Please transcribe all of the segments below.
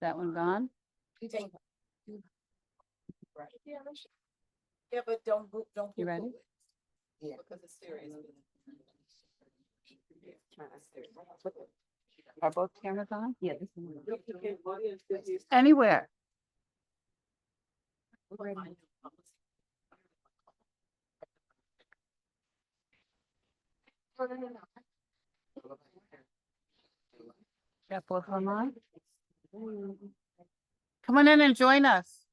that one gone? You think? Right. Yeah, but don't. You ready? Yeah. Because it's serious. Are both cameras on? Yeah. Anywhere. Got both online? Come on in and join us.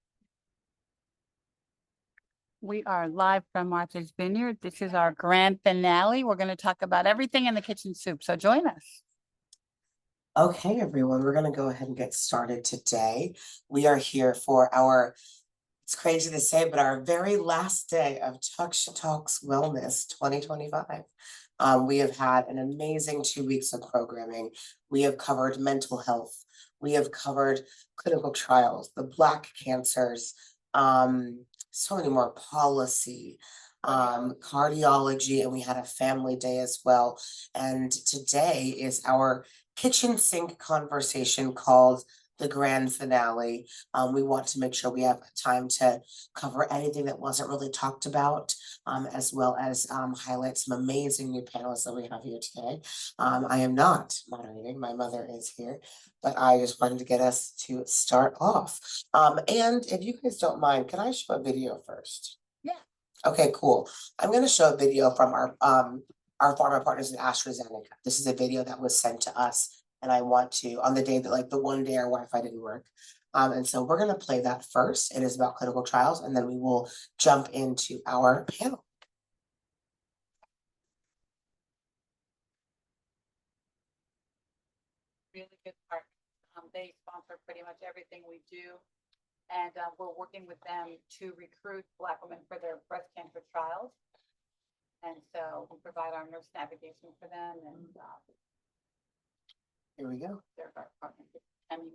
We are live from Martha's Vineyard. This is our grand finale. We're going to talk about everything in the kitchen soup. So join us. Okay, everyone, we're going to go ahead and get started today. We are here for our, it's crazy to say, but our very last day of Talks Wellness 2025. We have had an amazing 2 weeks of programming. We have covered mental health. We have covered clinical trials, the Black cancers, so many more, policy, cardiology, and we had a family day as well. And today is our kitchen sink conversation called the grand finale. We want to make sure we have time to cover anything that wasn't really talked about, as well as highlight some amazing new panelists that we have here today. I am not moderating, my mother is here, but I just wanted to get us to start off. And if you guys don't mind, can I show a video first? Yeah. Okay, cool. I'm gonna show a video from our pharma partners at AstraZeneca. This is a video that was sent to us, and I want to, on the day that, like, the one day our Wi-Fi didn't work. And so we're gonna play that first. It is about clinical trials, and then we will jump into our panel. Really good partner. They sponsor pretty much everything we do. And we're working with them to recruit Black women for their breast cancer trials. And so we provide our nurse navigation for them, and Here we go. they're our partner. I mean,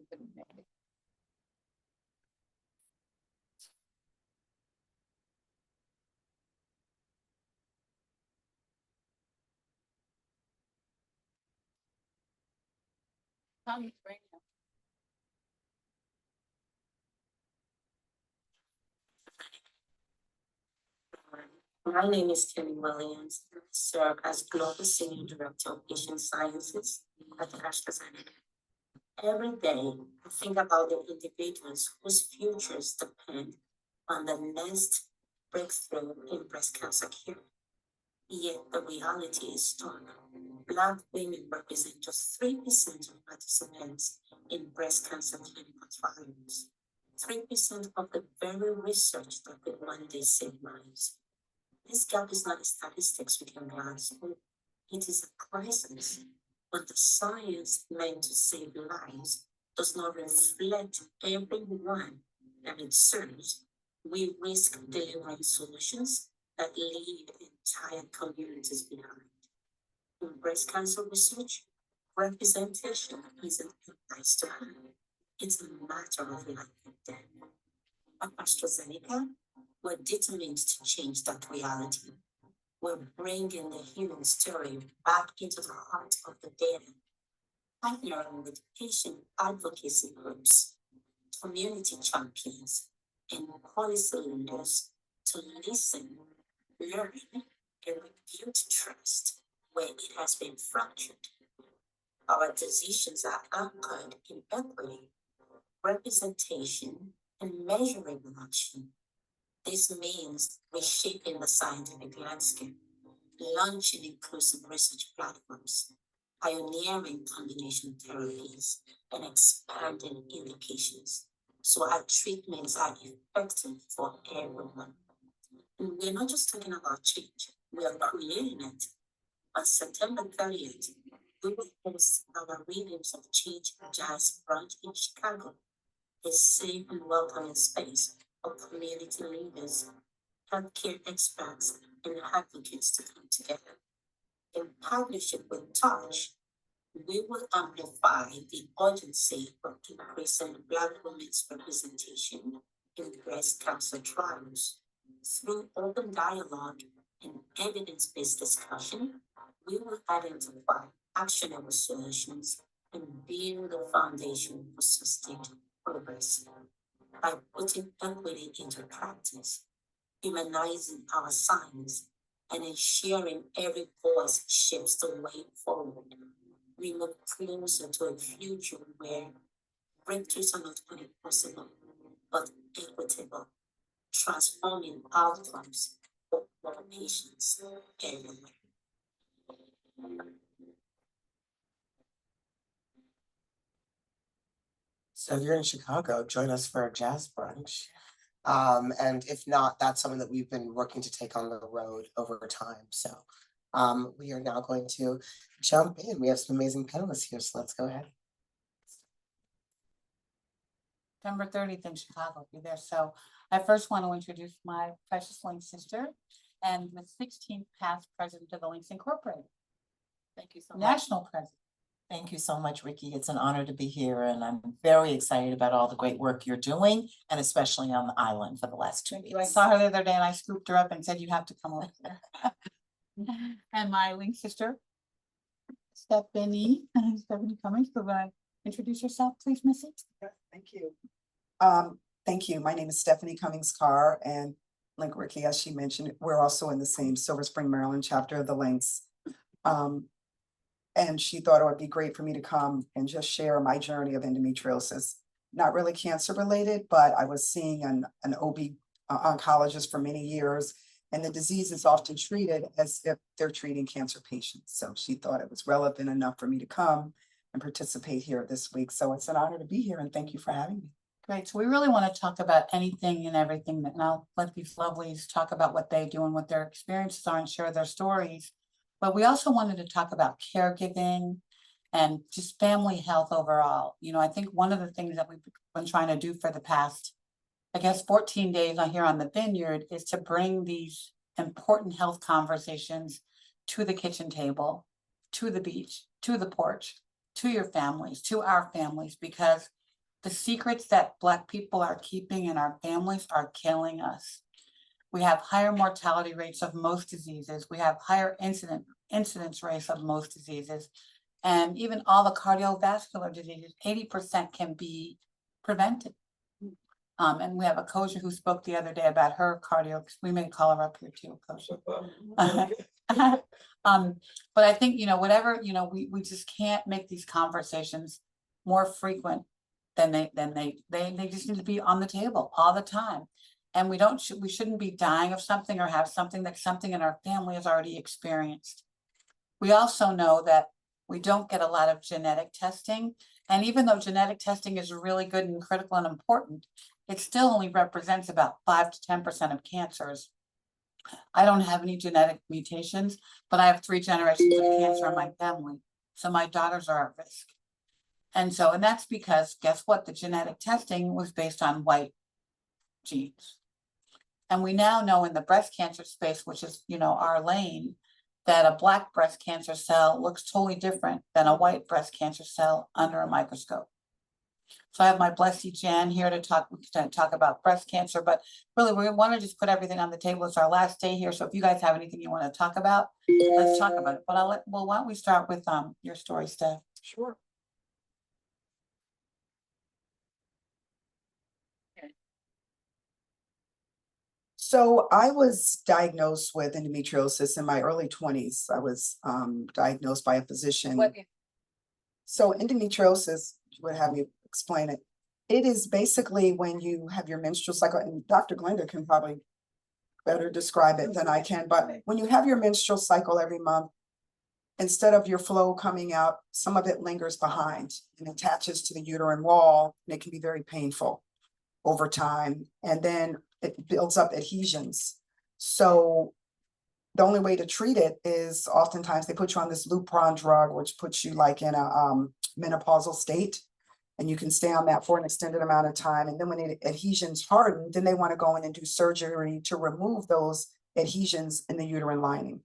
Tommy, bring them. My name is Kelly Williams. I serve as Global Senior Director of Patient Sciences at AstraZeneca. Every day, I think about the individuals whose futures depend on the next breakthrough in breast cancer care. Yet the reality is stark. Black women represent just 3% of participants in breast cancer clinical trials. 3% of the very research that could one day save lives. This gap is not a statistics we can glance over. It is a crisis. When the science meant to save lives does not reflect everyone that it serves, we risk delivering solutions that leave entire communities behind. In breast cancer research, representation isn't a nice to have. It's a matter of life and death. At AstraZeneca, we're determined to change that reality. We're bringing the human story back into the heart of the data, partnering with patient advocacy groups, community champions, and policy leaders to listen, learn, and rebuild trust where it has been fractured. Our decisions are anchored in equity, representation, and measurable action. This means reshaping the scientific landscape, launching inclusive research platforms, pioneering combination therapies, and expanding indications so our treatments are effective for everyone. And we're not just talking about change, we are creating it. On September 30th, we will host our Rhythms of Change Jazz Brunch in Chicago, a safe and welcoming space for community leaders, healthcare experts, and advocates to come together. In partnership with Touch, we will amplify the urgency of increasing Black women's representation in breast cancer trials. Through open dialogue and evidence-based discussion, we will identify actionable solutions and build a foundation for sustained progress. By putting equity into practice, humanizing our science, and ensuring every voice shapes the way forward, we move closer to a future where breakthroughs are not only possible, but equitable, transforming outcomes for all patients everywhere. So if you're in Chicago, join us for a jazz brunch. And if not, that's something that we've been working to take on the road over time. So we are now going to jump in. We have some amazing panelists here, so let's go ahead. September 30th in Chicago, be there. So I first want to introduce my precious Lynx sister and the 16th past president of the Lynx Incorporated, Thank you so much. national president. Thank you so much, Ricky. It's an honor to be here, and I'm very excited about all the great work you're doing, and especially on the island for the last 2 I weeks. saw her the other day and I scooped her up and said, you have to come over here. And my Lynx sister, Stephanie Cummings, introduce yourself, please, Missy. Thank you. Thank you. My name is Stephanie Cummings-Carr, and like Ricky, as she mentioned, we're also in the same Silver Spring, Maryland chapter of the Lynx. And she thought it would be great for me to come and just share my journey of endometriosis. Not really cancer related, but I was seeing an OB oncologist for many years, and the disease is often treated as if they're treating cancer patients. So she thought it was relevant enough for me to come and participate here this week. So it's an honor to be here, and thank you for having me. Great, so we really want to talk about anything and everything that, and I'll let these lovelies talk about what they do and what their experiences are and share their stories. But we also wanted to talk about caregiving and just family health overall. You know, I think one of the things that we've been trying to do for the past, I guess, 14 days on here on the vineyard is to bring these important health conversations to the kitchen table, to the beach, to the porch, to your families, to our families, because the secrets that Black people are keeping in our families are killing us. We have higher mortality rates of most diseases. We have higher incidence rates of most diseases. And even all the cardiovascular diseases, 80% can be prevented. And we have a Kosher who spoke the other day about her cardio. We may call her up here too, Kosher. But I think, you know, whatever, you know, we just can't make these conversations more frequent than they just need to be on the table all the time. And we shouldn't be dying of something or have something in our family has already experienced. We also know that we don't get a lot of genetic testing. And even though genetic testing is really good and critical and important, it still only represents about 5 to 10% of cancers. I don't have any genetic mutations, but I have 3 generations of cancer in my family. So my daughters are at risk. And that's because, guess what? The genetic testing was based on white genes. And we now know in the breast cancer space, which is, you know, our lane, that a Black breast cancer cell looks totally different than a white breast cancer cell under a microscope. So I have my blessed Jan here to talk about breast cancer, but really we want to just put everything on the table. It's our last day here. So if you guys have anything you want to talk about, let's talk about it. But why don't we start with your story, Steph? Sure. So I was diagnosed with endometriosis in my early 20s. I was diagnosed by a physician. So endometriosis, would have me explain it. It is basically when you have your menstrual cycle, and Dr. Glenda can probably better describe it than I can, but when you have your menstrual cycle every month, instead of your flow coming out, some of it lingers behind and attaches to the uterine wall, and it can be very painful over time. And then it builds up adhesions. So the only way to treat it is oftentimes they put you on this Lupron drug, which puts you like in a menopausal state, and you can stay on that for an extended amount of time. And then when the adhesions harden, then they want to go in and do surgery to remove those adhesions in the uterine lining.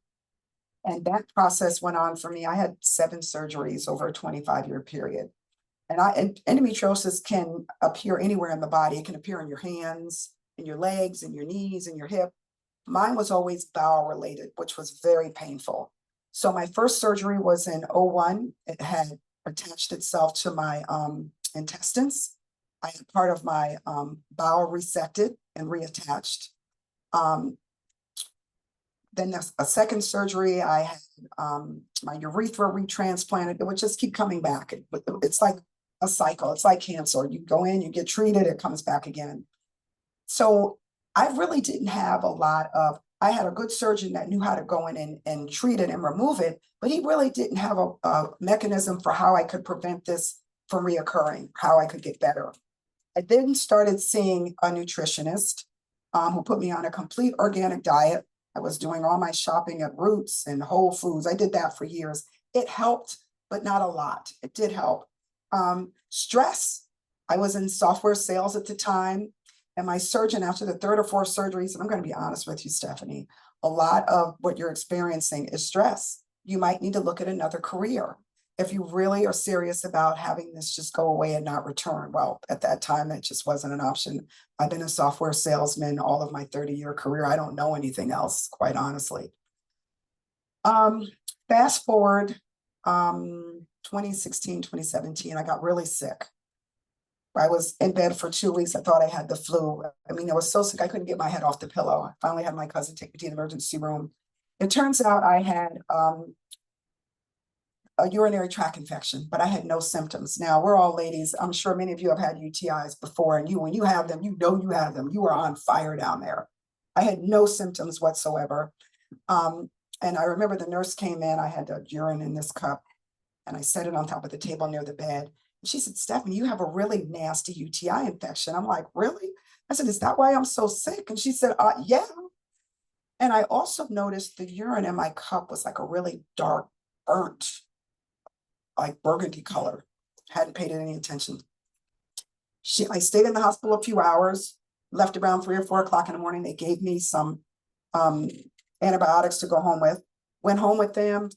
And that process went on for me. I had 7 surgeries over a 25-year period. And endometriosis can appear anywhere in the body. It can appear in your hands, in your legs, in your knees, in your hip. Mine was always bowel related, which was very painful. So my first surgery was in 2001. It had attached itself to my intestines. I had part of my bowel resected and reattached. Then there's a second surgery, I had my urethra retransplanted. It would just keep coming back. It's like a cycle. It's like cancer. You go in, you get treated, it comes back again. So I really didn't have a lot of, I had a good surgeon that knew how to go in and treat it and remove it, but he really didn't have a mechanism for how I could prevent this from reoccurring, how I could get better. I then started seeing a nutritionist who put me on a complete organic diet. I was doing all my shopping at Roots and Whole Foods. I did that for years. It helped, but not a lot. It did help. Stress. I was in software sales at the time. And my surgeon, after the third or fourth surgeries, and I'm going to be honest with you, Stephanie, a lot of what you're experiencing is stress. You might need to look at another career if you really are serious about having this just go away and not return. Well, at that time, that just wasn't an option. I've been a software salesman all of my 30-year career. I don't know anything else, quite honestly. Fast forward, 2016, 2017, I got really sick. I was in bed for 2 weeks. I thought I had the flu. I mean, I was so sick, I couldn't get my head off the pillow. I finally had my cousin take me to the emergency room. It turns out I had a urinary tract infection, but I had no symptoms. Now, we're all ladies. I'm sure many of you have had UTIs before, and when you have them, you know you have them. You are on fire down there. I had no symptoms whatsoever. And I remember the nurse came in, I had the urine in this cup, and I set it on top of the table near the bed. She said, Stephanie, you have a really nasty UTI infection. I'm like, really? I said, is that why I'm so sick? And she said, yeah. And I also noticed the urine in my cup was like a really dark, burnt, like burgundy color. Hadn't paid it any attention. I stayed in the hospital a few hours, left around 3 or 4 o'clock in the morning. They gave me some antibiotics to go home with. Went home with them,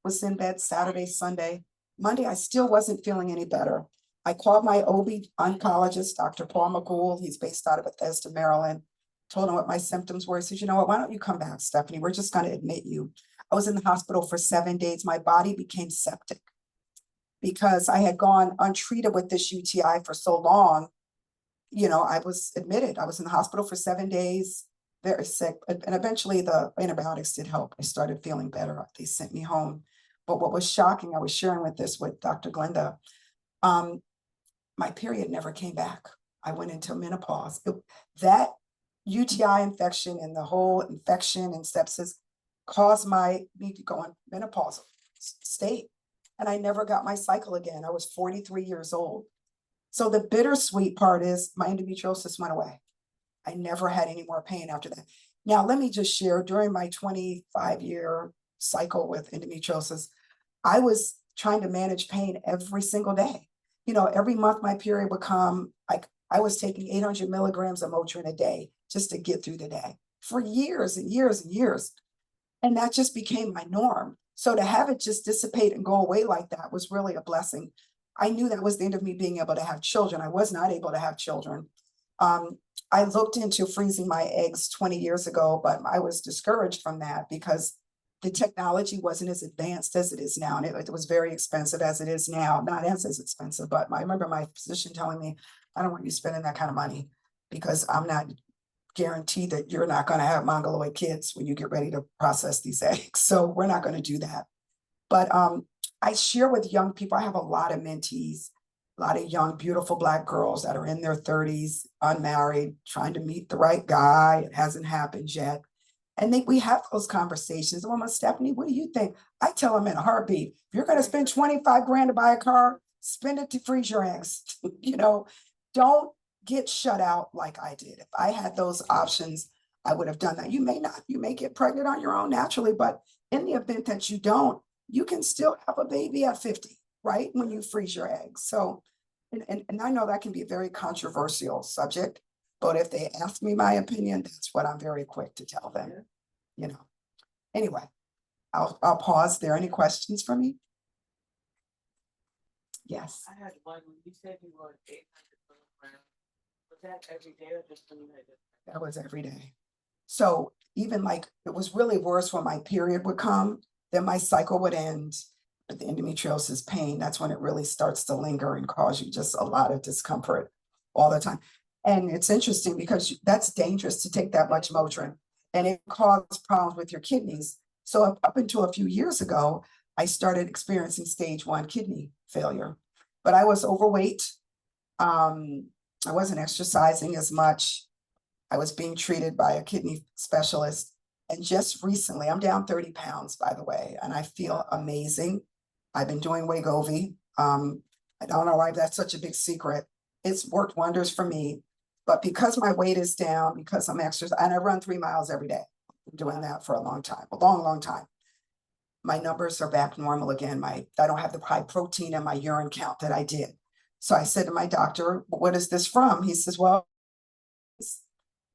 was in bed Saturday, Sunday. Monday, I still wasn't feeling any better. I called my OB-oncologist, Dr. Paul McGould. He's based out of Bethesda, Maryland. Told him what my symptoms were. He said, you know what, why don't you come back, Stephanie? We're just going to admit you. I was in the hospital for 7 days. My body became septic because I had gone untreated with this UTI for so long. You know, I was admitted. I was in the hospital for 7 days, very sick. And eventually the antibiotics did help. I started feeling better. They sent me home. But what was shocking, I was sharing with Dr. Glenda, my period never came back. I went into menopause. That UTI infection and the whole infection and sepsis caused me to go in menopausal state. And I never got my cycle again. I was 43 years old. So the bittersweet part is my endometriosis went away. I never had any more pain after that. Now, let me just share, during my 25-year cycle with endometriosis, I was trying to manage pain every single day. You know, every month my period would come, like I was taking 800 milligrams of Motrin a day just to get through the day for years and years and years. And that just became my norm. So to have it just dissipate and go away like that was really a blessing. I knew that was the end of me being able to have children. I was not able to have children. I looked into freezing my eggs 20 years ago, but I was discouraged from that because the technology wasn't as advanced as it is now. And it was very expensive as it is now, not as expensive, but I remember my physician telling me, I don't want you spending that kind of money because I'm not guaranteed that you're not going to have mongoloid kids when you get ready to process these eggs. So we're not going to do that. But I share with young people, I have a lot of mentees, a lot of young, beautiful Black girls that are in their 30s, unmarried, trying to meet the right guy. It hasn't happened yet. And we have those conversations. Well, Stephanie, what do you think? I tell them in a heartbeat, if you're going to spend 25 grand to buy a car, spend it to freeze your eggs. You know, don't get shut out like I did. If I had those options, I would have done that. You may not, you may get pregnant on your own naturally, but in the event that you don't, you can still have a baby at 50, right? When you freeze your eggs. So, and I know that can be a very controversial subject, but if they ask me my opinion, that's what I'm very quick to tell them, you know. Anyway, I'll pause there. Any questions for me? Yes. I had one, when you said you were 800 milligrams, was that every day or just when you had it? That was every day. So even like, it was really worse when my period would come, then my cycle would end. But the endometriosis pain, that's when it really starts to linger and cause you just a lot of discomfort all the time. And it's interesting because that's dangerous to take that much Motrin, and it causes problems with your kidneys. So up until a few years ago, I started experiencing stage 1 kidney failure, but I was overweight. I wasn't exercising as much. I was being treated by a kidney specialist. And just recently, I'm down 30 pounds, by the way, and I feel amazing. I've been doing Wegovy. I don't know why that's such a big secret. It's worked wonders for me. But because my weight is down, because I'm exercising, and I run 3 miles every day. I'm doing that for a long time, a long, long time. My numbers are back normal again. I don't have the high protein in my urine count that I did. So I said to my doctor, what is this from? He says, well,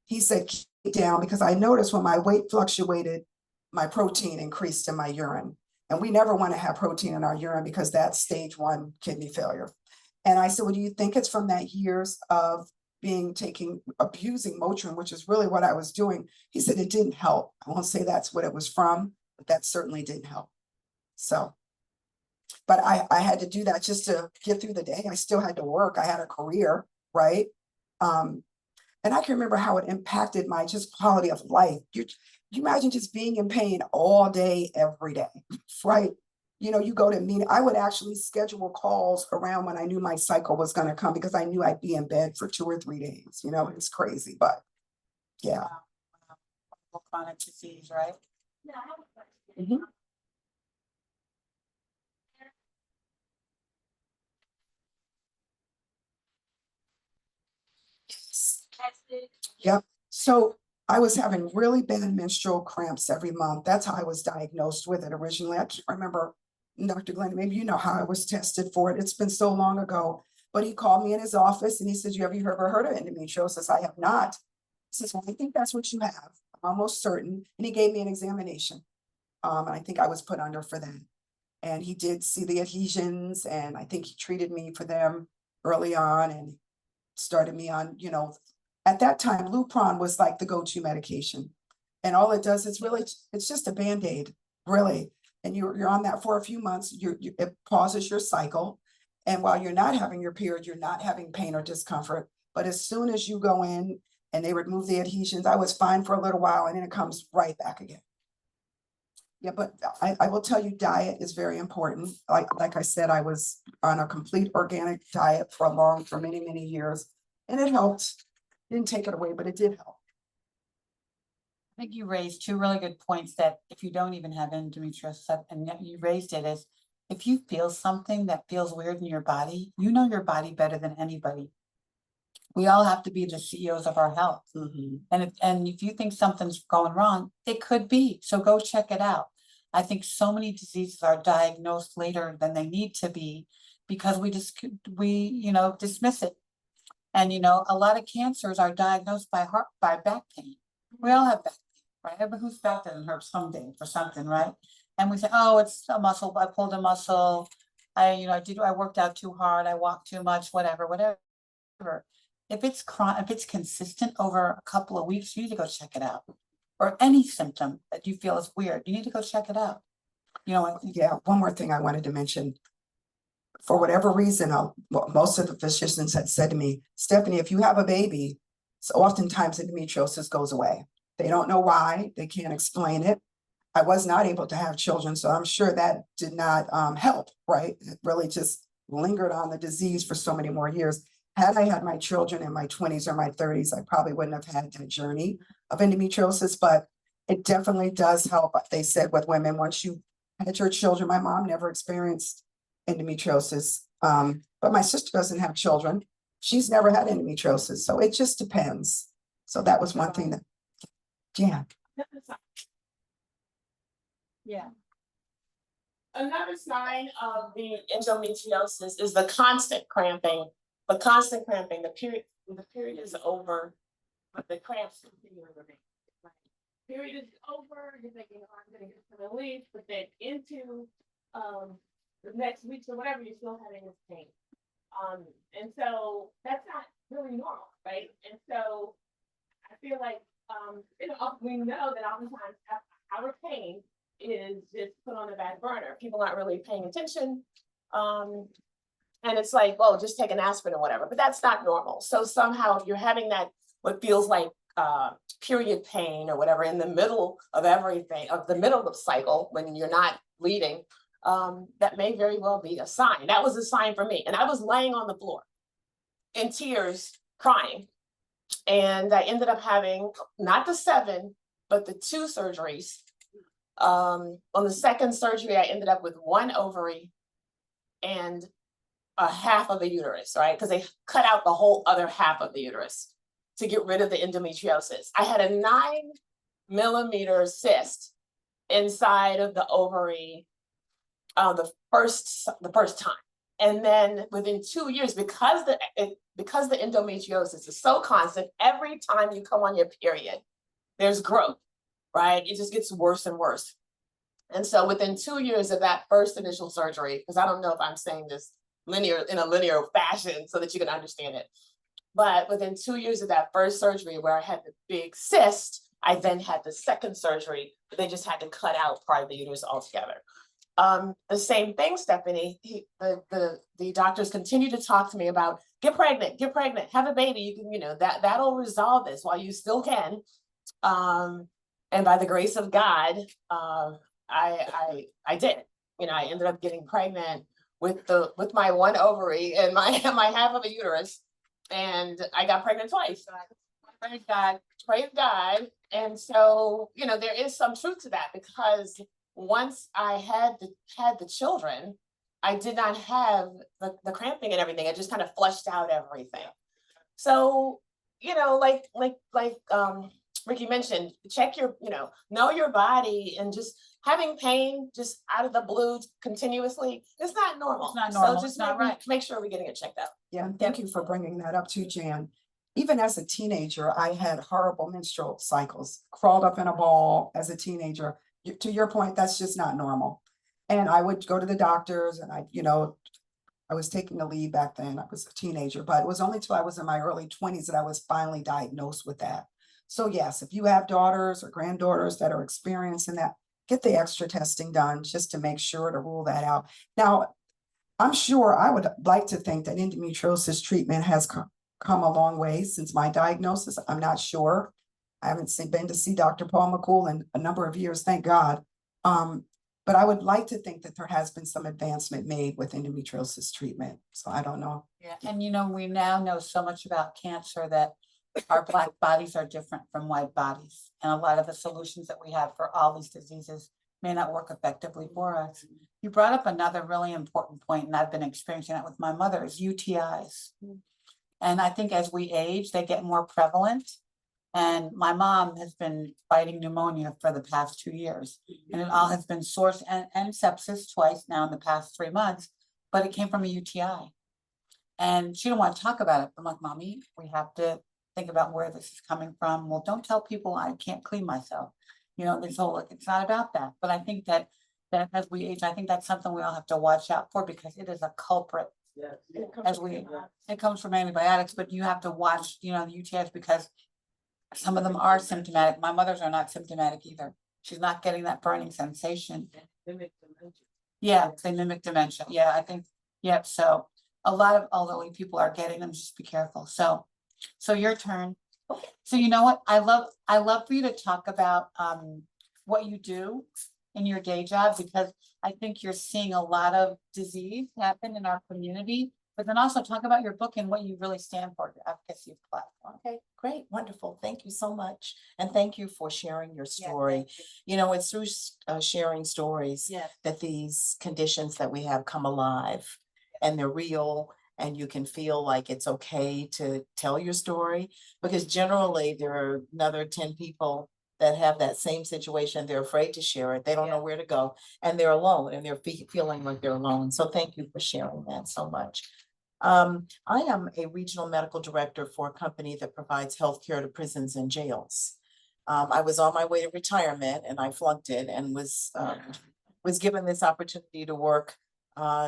he said, keep it down, because I noticed when my weight fluctuated, my protein increased in my urine. And we never want to have protein in our urine because that's stage 1 kidney failure. And I said, well, do you think it's from that years of abusing Motrin, which is really what I was doing? He said, it didn't help. I won't say that's what it was from, but that certainly didn't help. So, but I had to do that just to get through the day. I still had to work. I had a career, right? And I can remember how it impacted my just quality of life. You imagine just being in pain all day, every day, right? You know, you go to meeting. I would actually schedule calls around when I knew my cycle was going to come, because I knew I'd be in bed for 2 or 3 days. You know, it's crazy, but yeah. Chronic disease, right? Mhm. Yep. So I was having really bad menstrual cramps every month. That's how I was diagnosed with it originally. I can't remember, Dr. Glenda, maybe you know how I was tested for it. It's been so long ago. But he called me in his office and he said, have you ever heard of endometriosis? I have not. He says, well, I think that's what you have. I'm almost certain. And he gave me an examination. And I think I was put under for that. And he did see the adhesions, and I think he treated me for them early on and started me on, at that time, Lupron was like the go-to medication. And all it does is really, it's just a Band-Aid, really. And you're on that for a few months, it pauses your cycle. And while you're not having your period, you're not having pain or discomfort. But as soon as you go in and they remove the adhesions, I was fine for a little while, and then it comes right back again. Yeah, but I will tell you, diet is very important. Like I said, I was on a complete organic diet for many, many years, and it helped. Didn't take it away, but it did help. I think you raised 2 really good points, that if you don't even have endometriosis, and yet you raised it, is if you feel something that feels weird in your body, you know your body better than anybody. We all have to be the CEOs of our health. And if you think something's going wrong, it could be. So go check it out. I think so many diseases are diagnosed later than they need to be, because we dismiss it. And a lot of cancers are diagnosed by back pain. We all have back pain, right? But whose back doesn't hurt someday for something, right? And we say, oh, it's a muscle. I pulled a muscle. I worked out too hard. I walked too much. Whatever. If it's consistent over a couple of weeks, you need to go check it out. Or any symptom that you feel is weird, you need to go check it out. Yeah, one more thing I wanted to mention. For whatever reason, most of the physicians had said to me, Stephanie, if you have a baby, so oftentimes endometriosis goes away. They don't know why, they can't explain it. I was not able to have children, so I'm sure that did not help, right? It really just lingered on the disease for so many more years. Had I had my children in my 20s or my 30s, I probably wouldn't have had that journey of endometriosis, but it definitely does help. They said with women, once you had your children, my mom never experienced endometriosis, but my sister doesn't have children. She's never had endometriosis, so it just depends. So that was one thing that, yeah. Yeah. Another sign of the endometriosis is the constant cramping. The period is over, but the cramps continue to remain. Period is over, you're thinking, oh, I'm gonna get some relief, but then into the next weeks or whatever, you're still having this pain. And so that's not really normal, right? And so I feel like we know that oftentimes our pain is just put on the back burner. People aren't really paying attention. And it's like, well, just take an aspirin or whatever, but that's not normal. So somehow if you're having that, what feels like period pain or whatever in the middle of everything, of the middle of the cycle, when you're not bleeding, that may very well be a sign. That was a sign for me. And I was laying on the floor in tears, crying. And I ended up having not the 7, but the 2 surgeries. On the second surgery, I ended up with 1 ovary and a half of the uterus, right? Because they cut out the whole other half of the uterus to get rid of the endometriosis. I had a 9mm cyst inside of the ovary the first time. And then within 2 years, because the endometriosis is so constant, every time you come on your period, there's growth, right? It just gets worse and worse. And so within 2 years of that first initial surgery, because I don't know if I'm saying this in a linear fashion so that you can understand it, but within 2 years of that first surgery where I had the big cyst, I then had the second surgery, but they just had to cut out part of the uterus altogether. The same thing, Stephanie, the doctors continue to talk to me about get pregnant, have a baby. You can, that'll resolve this while you still can. And by the grace of God, I did. I ended up getting pregnant with my 1 ovary and my half of a uterus, and I got pregnant twice. Praise God. And so, there is some truth to that, because once I had the children, I did not have the cramping and everything. It just kind of flushed out everything. So, like Ricky mentioned, check your, know your body, and just having pain just out of the blue continuously, it's not normal. It's not normal. So just It's not make sure we're getting it checked out. Yeah, and thank you for bringing that up too, Jan. Even as a teenager, I had horrible menstrual cycles, crawled up in a ball as a teenager. To your point, that's just not normal. And I would go to the doctors, and I was taking a leave back then. I was a teenager, but it was only till I was in my early 20s that I was finally diagnosed with that. So yes, if you have daughters or granddaughters that are experiencing that, get the extra testing done just to make sure to rule that out. Now, I'm sure I would like to think that endometriosis treatment has come a long way since my diagnosis. I'm not sure. I haven't been to see Dr. Paul McCool in a number of years, thank God. But I would like to think that there has been some advancement made with endometriosis treatment. So I don't know. Yeah, and we now know so much about cancer that our Black bodies are different from white bodies. And a lot of the solutions that we have for all these diseases may not work effectively for us. You brought up another really important point, and I've been experiencing that with my mother, is UTIs. And I think as we age, they get more prevalent. And my mom has been fighting pneumonia for the past 2 years. And it all has been source and sepsis twice now in the past 3 months, but it came from a UTI. And she didn't want to talk about it. I'm like, Mommy, we have to think about where this is coming from. Well, don't tell people I can't clean myself. This whole, it's not about that. But I think that as we age, I think that's something we all have to watch out for, because it is a culprit. It comes from antibiotics, but you have to watch, the UTIs, because some of them are symptomatic. My mother's are not symptomatic either. She's not getting that burning sensation. Yeah, they mimic dementia. Yeah, I think, yep. So a lot of elderly people are getting them. Just be careful. So your turn. So you know what? I love for you to talk about what you do in your day job, because I think you're seeing a lot of disease happen in our community, but then also talk about your book and what you really stand for, your advocacy platform. Okay, great, wonderful. Thank you so much. And thank you for sharing your story. It's through sharing stories that these conditions that we have come alive, and they're real, and you can feel like it's okay to tell your story, because generally there are another 10 people that have that same situation. They're afraid to share it. They don't know where to go, and they're alone, and they're feeling like they're alone. So thank you for sharing that so much. I am a regional medical director for a company that provides healthcare to prisons and jails. I was on my way to retirement, and I flunked it, and was given this opportunity to work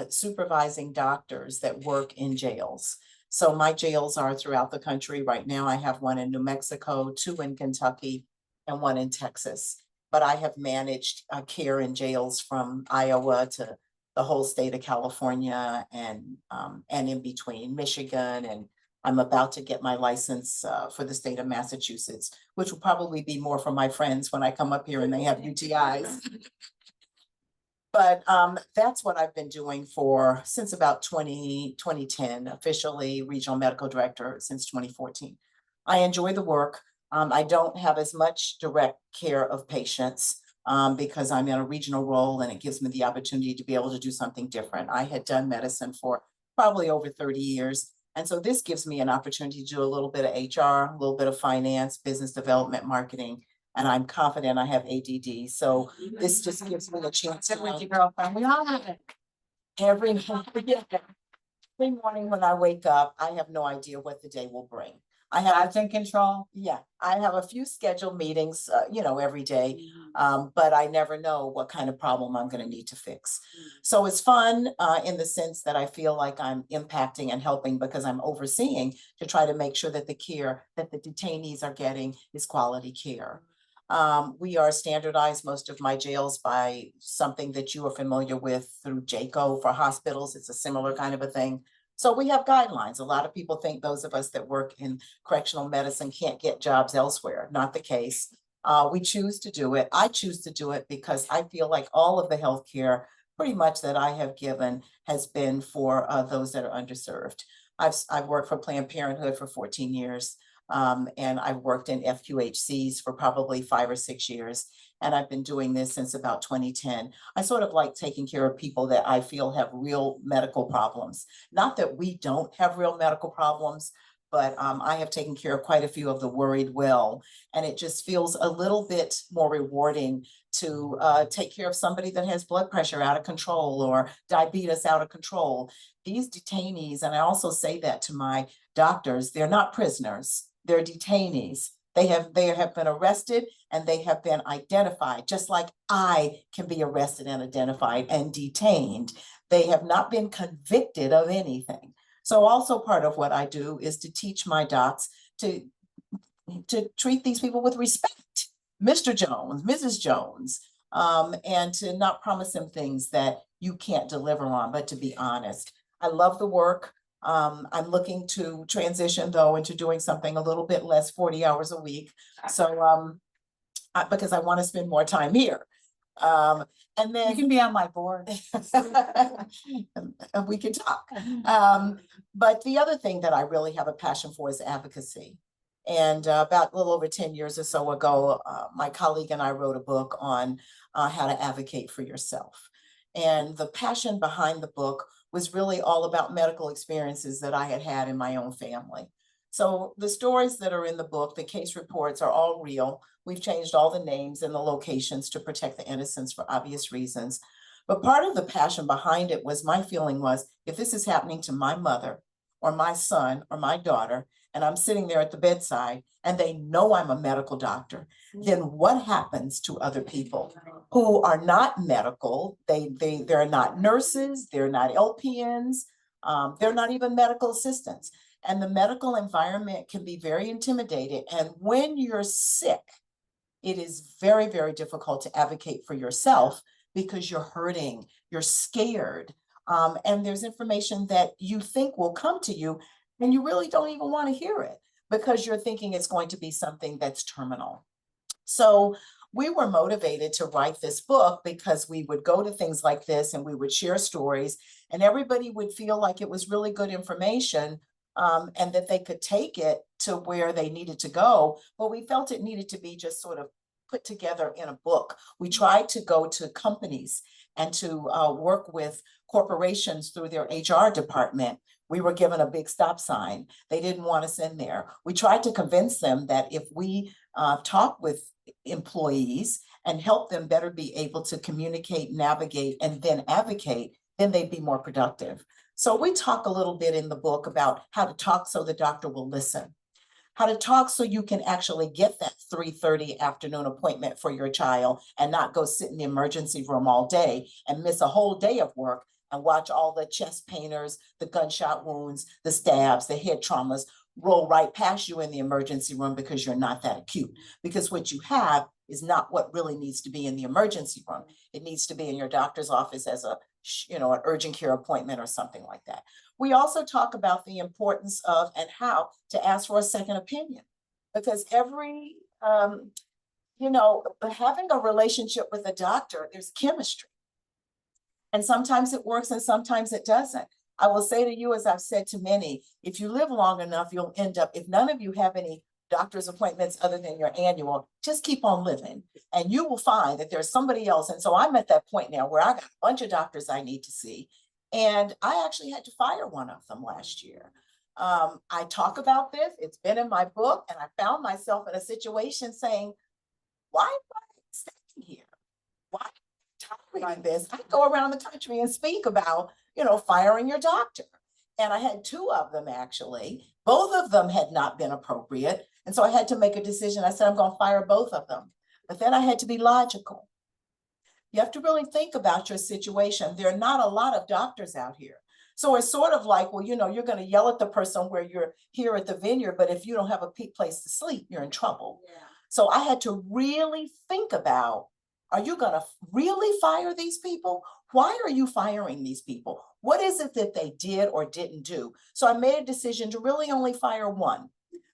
supervising doctors that work in jails. So my jails are throughout the country. Right now, I have one in New Mexico, 2 in Kentucky, and 1 in Texas. but I have managed care in jails from Iowa to the whole state of California and in between Michigan. And I'm about to get my license for the state of Massachusetts, which will probably be more for my friends when I come up here and they have UTIs. But that's what I've been doing since about 2010, officially regional medical director since 2014. I enjoy the work. I don't have as much direct care of patients because I'm in a regional role and it gives me the opportunity to be able to do something different. I had done medicine for probably over 30 years. And so this gives me an opportunity to do a little bit of HR, a little bit of finance, business development, marketing, and I'm confident I have ADD. So this just gives me a chance to With your girlfriend, we all have it. every morning when I wake up, I have no idea what the day will bring. I have God's in control. Yeah, I have a few scheduled meetings, every day, but I never know what kind of problem I'm gonna need to fix. So it's fun, in the sense that I feel like I'm impacting and helping because I'm overseeing to try to make sure that the care that the detainees are getting is quality care. We are standardized most of my jails by something that you are familiar with through JACO for hospitals. It's a similar kind of a thing. So we have guidelines. A lot of people think those of us that work in correctional medicine can't get jobs elsewhere. Not the case. We choose to do it. I choose to do it because I feel like all of the healthcare pretty much that I have given has been for those that are underserved. I've worked for Planned Parenthood for 14 years. And I've worked in FQHCs for probably 5 or 6 years. And I've been doing this since about 2010. I sort of like taking care of people that I feel have real medical problems. Not that we don't have real medical problems, but I have taken care of quite a few of the worried well. And it just feels a little bit more rewarding to take care of somebody that has blood pressure out of control or diabetes out of control. These detainees, and I also say that to my doctors, they're not prisoners. They're detainees. They have been arrested and they have been identified, just like I can be arrested and identified and detained. They have not been convicted of anything. So also part of what I do is to teach my docs to treat these people with respect, Mr. Jones, Mrs. Jones, and to not promise them things that you can't deliver on, but to be honest. I love the work. I'm looking to transition though into doing something a little bit less 40 hours a week. So because I want to spend more time here. And then You can be on my board. and we can talk. But the other thing that I really have a passion for is advocacy. And about a little over 10 years or so ago, my colleague and I wrote a book on how to advocate for yourself. And the passion behind the book was really all about medical experiences that I had had in my own family. So the stories that are in the book, the case reports are all real. We've changed all the names and the locations to protect the innocents for obvious reasons. But part of the passion behind it was my feeling was, if this is happening to my mother or my son or my daughter, and I'm sitting there at the bedside and they know I'm a medical doctor, then what happens to other people who are not medical? They're not nurses, they're not LPNs, they're not even medical assistants. And the medical environment can be very intimidating. And when you're sick, it is very, very difficult to advocate for yourself because you're hurting, you're scared, and there's information that you think will come to you and you really don't even want to hear it because you're thinking it's going to be something that's terminal. So we were motivated to write this book because we would go to things like this and we would share stories and everybody would feel like it was really good information, and that they could take it to where they needed to go. But we felt it needed to be just sort of put together in a book. We tried to go to companies and to work with corporations through their HR department. We were given a big stop sign. They didn't want us in there. We tried to convince them that if we talk with employees and help them better be able to communicate, navigate, and then advocate, then they'd be more productive. So we talk a little bit in the book about how to talk so the doctor will listen, how to talk so you can actually get that 3:30 afternoon appointment for your child and not go sit in the emergency room all day and miss a whole day of work and watch all the chest painters, the gunshot wounds, the stabs, the head traumas roll right past you in the emergency room because you're not that acute. Because what you have is not what really needs to be in the emergency room. It needs to be in your doctor's office as a, an urgent care appointment or something like that. We also talk about the importance of and how to ask for a second opinion, because every, having a relationship with a doctor, there's chemistry. And sometimes it works and sometimes it doesn't. I will say to you, as I've said to many, if you live long enough, you'll end up, if none of you have any doctor's appointments other than your annual, just keep on living and you will find that there's somebody else. And so I'm at that point now where I got a bunch of doctors I need to see. And I actually had to fire one of them last year. I talk about this, it's been in my book, and I found myself in a situation saying, why am I staying here? Why tolerate this? I go around the country and speak about, firing your doctor. And I had two of them actually. Both of them had not been appropriate. And so I had to make a decision. I said, I'm going to fire both of them. But then I had to be logical. You have to really think about your situation. There are not a lot of doctors out here. So it's sort of like, well, you're going to yell at the person where you're here at the vineyard, but if you don't have a place to sleep, you're in trouble. Yeah. So I had to really think about, are you going to really fire these people? Why are you firing these people? What is it that they did or didn't do? So I made a decision to really only fire one,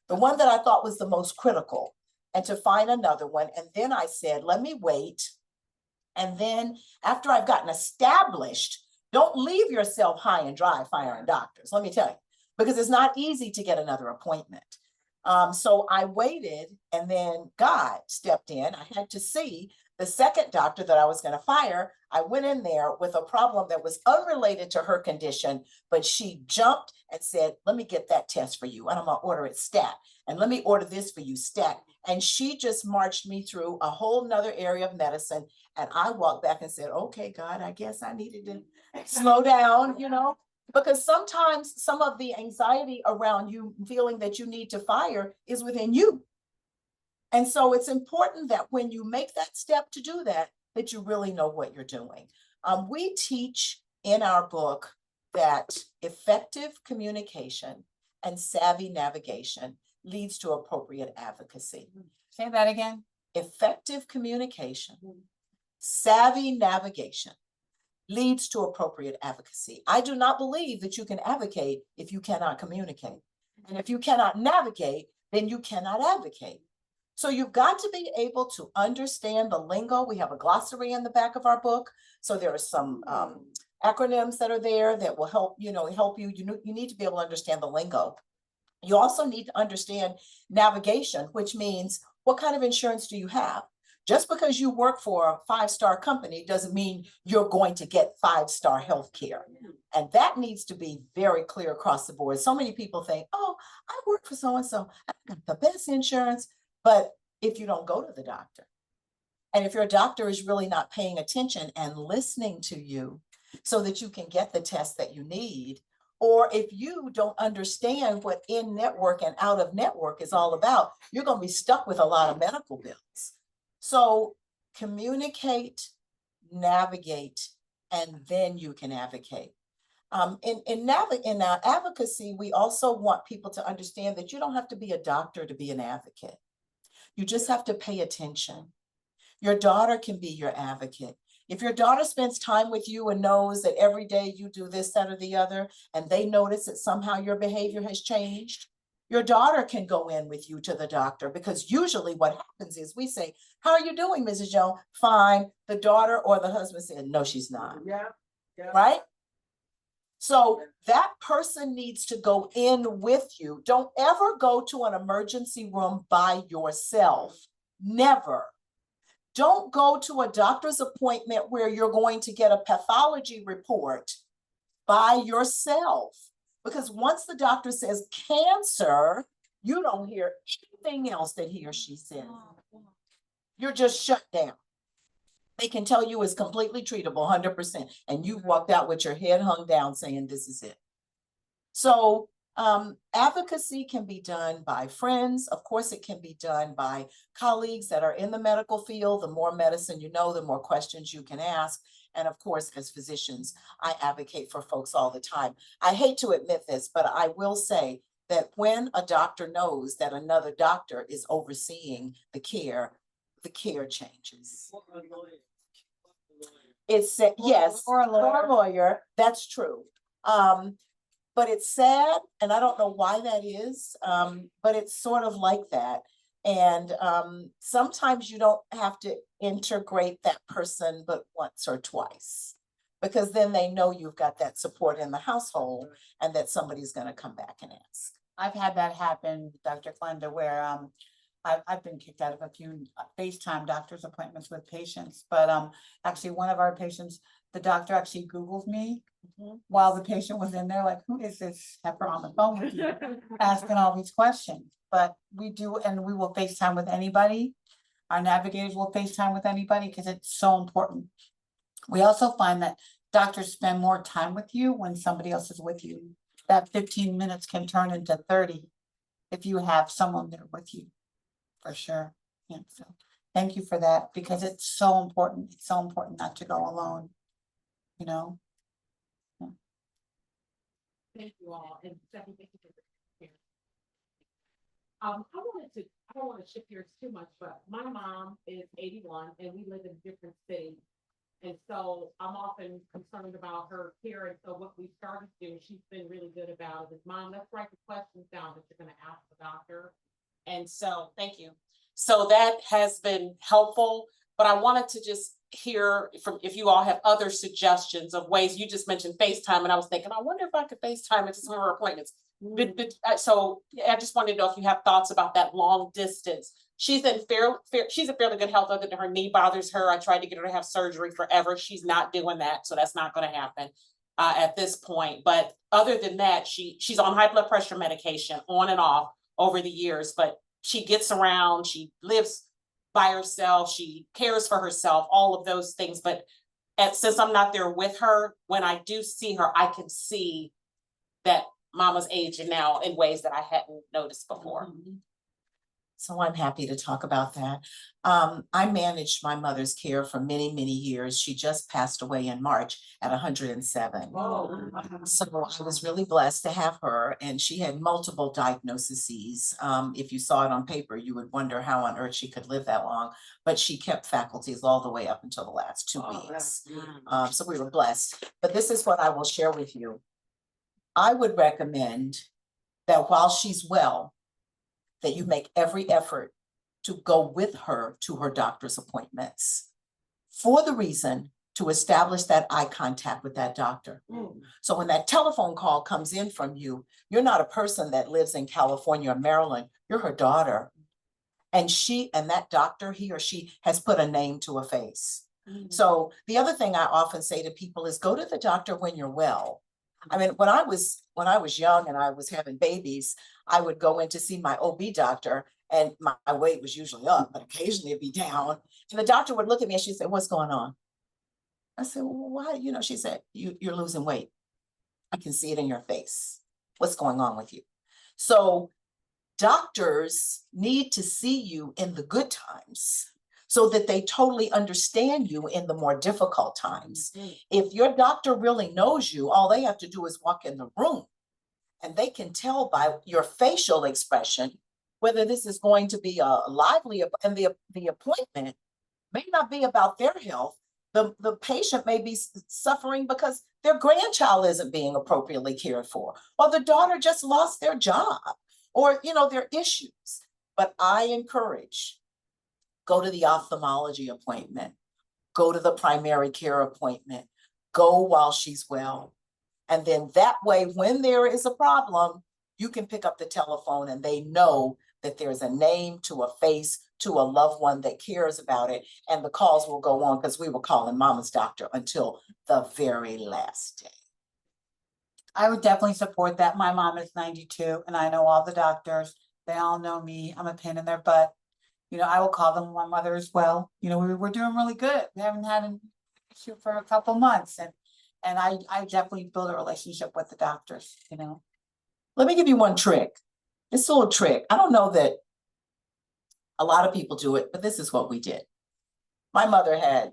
the one that I thought was the most critical, and to find another one. And then I said, let me wait. And then after I've gotten established, don't leave yourself high and dry firing doctors, let me tell you, because it's not easy to get another appointment. So I waited, and then God stepped in. I had to see the second doctor that I was going to fire. I went in there with a problem that was unrelated to her condition, but she jumped and said, let me get that test for you. And I'm going to order it stat. And let me order this for you stat. And she just marched me through a whole nother area of medicine. And I walked back and said, okay, God, I guess I needed to slow down, because sometimes some of the anxiety around you feeling that you need to fire is within you. And so it's important that when you make that step to do that, that you really know what you're doing. We teach in our book that effective communication and savvy navigation leads to appropriate advocacy. Say that again. Effective communication, savvy navigation leads to appropriate advocacy. I do not believe that you can advocate if you cannot communicate. And if you cannot navigate, then you cannot advocate. So you've got to be able to understand the lingo. We have a glossary in the back of our book. So there are some acronyms that are there that will help, help you. You need to be able to understand the lingo. You also need to understand navigation, which means what kind of insurance do you have? Just because you work for a 5-star company doesn't mean you're going to get 5-star health care. And that needs to be very clear across the board. So many people think, oh, I work for so-and-so, I got the best insurance. But if you don't go to the doctor, and if your doctor is really not paying attention and listening to you so that you can get the test that you need, or if you don't understand what in-network and out-of-network is all about, you're going to be stuck with a lot of medical bills. So communicate, navigate, and then you can advocate. In our advocacy, we also want people to understand that you don't have to be a doctor to be an advocate. You just have to pay attention. Your daughter can be your advocate. If your daughter spends time with you and knows that every day you do this, that, or the other, and they notice that somehow your behavior has changed, your daughter can go in with you to the doctor, because usually what happens is we say, how are you doing, Mrs. Jones? Fine. The daughter or the husband said, no, she's not. Yeah. Right? So that person needs to go in with you. Don't ever go to an emergency room by yourself. Never. Don't go to a doctor's appointment where you're going to get a pathology report by yourself. Because once the doctor says cancer, you don't hear anything else that he or she says. You're just shut down. They can tell you it's completely treatable, 100%. And you've walked out with your head hung down saying this is it. So advocacy can be done by friends. Of course, it can be done by colleagues that are in the medical field. The more medicine you know, the more questions you can ask. And of course, as physicians, I advocate for folks all the time. I hate to admit this, but I will say that when a doctor knows that another doctor is overseeing the care, the care changes. It's, yes, Or a lawyer. lawyer, that's true. But it's sad, and I don't know why that is, but it's sort of like that. And sometimes you don't have to integrate that person but once or twice. Because then they know you've got that support in the household and that somebody's gonna come back and ask. I've had that happen, Dr. Glenda, where I've been kicked out of a few FaceTime doctor's appointments with patients, but actually one of our patients, the doctor actually Googled me while the patient was in there, like, who is this heifer on the phone with you, asking all these questions. But we do, and we will FaceTime with anybody. Our navigators will FaceTime with anybody because it's so important. We also find that doctors spend more time with you when somebody else is with you. That 15 minutes can turn into 30 if you have someone there with you, for sure. Yeah, so thank you for that, because it's so important. It's so important not to go alone, you know? Thank you all, and Stephanie, thank you for the here. I don't wanna shift gears too much, but my mom is 81 and we live in different cities. And so I'm often concerned about her care, and so what we started to do, she's been really good about it, is Mom, let's write the questions down that you're gonna ask the doctor. And so, thank you. So that has been helpful, but I wanted to just hear from, if you all have other suggestions of ways. You just mentioned FaceTime, and I was thinking, I wonder if I could FaceTime into some of her appointments. So I just wanted to know if you have thoughts about that long distance. She's in she's in fairly good health, other than her knee bothers her. I tried to get her to have surgery forever. She's not doing that, so that's not gonna happen at this point. But other than that, she's on high blood pressure medication on and off over the years, but she gets around, she lives by herself, she cares for herself, all of those things. But since I'm not there with her, when I do see her, I can see that Mama's aging now in ways that I hadn't noticed before. So I'm happy to talk about that. I managed my mother's care for many, many years. She just passed away in March at 107. So I was really blessed to have her, and she had multiple diagnoses. If you saw it on paper, you would wonder how on earth she could live that long, but she kept faculties all the way up until the last 2 weeks. So we were blessed. But this is what I will share with you. I would recommend that while she's well, that you make every effort to go with her to her doctor's appointments, for the reason to establish that eye contact with that doctor. So when that telephone call comes in from you, you're not a person that lives in California or Maryland, you're her daughter. And that doctor, he or she, has put a name to a face. So the other thing I often say to people is, go to the doctor when you're well. I mean, when I was young and I was having babies, I would go in to see my OB doctor, and my weight was usually up, but occasionally it'd be down. And the doctor would look at me and she'd say, "What's going on?" I said, "Well, why?" She said, you're losing weight. I can see it in your face. What's going on with you? So doctors need to see you in the good times, so that they totally understand you in the more difficult times. If your doctor really knows you, all they have to do is walk in the room, and they can tell by your facial expression whether this is going to be a lively, and the appointment may not be about their health. The patient may be suffering because their grandchild isn't being appropriately cared for, or the daughter just lost their job, or their issues. But I encourage, go to the ophthalmology appointment, go to the primary care appointment, go while she's well. And then that way, when there is a problem, you can pick up the telephone and they know that there's a name to a face, to a loved one that cares about it. And the calls will go on, because we were calling Mama's doctor until the very last day. I would definitely support that. My mom is 92 and I know all the doctors. They all know me. I'm a pain in their butt. I will call them my mother as well. We're doing really good. We haven't had an issue for a couple months, and I definitely build a relationship with the doctors, Let me give you one trick. This little trick. I don't know that a lot of people do it, but this is what we did. My mother had,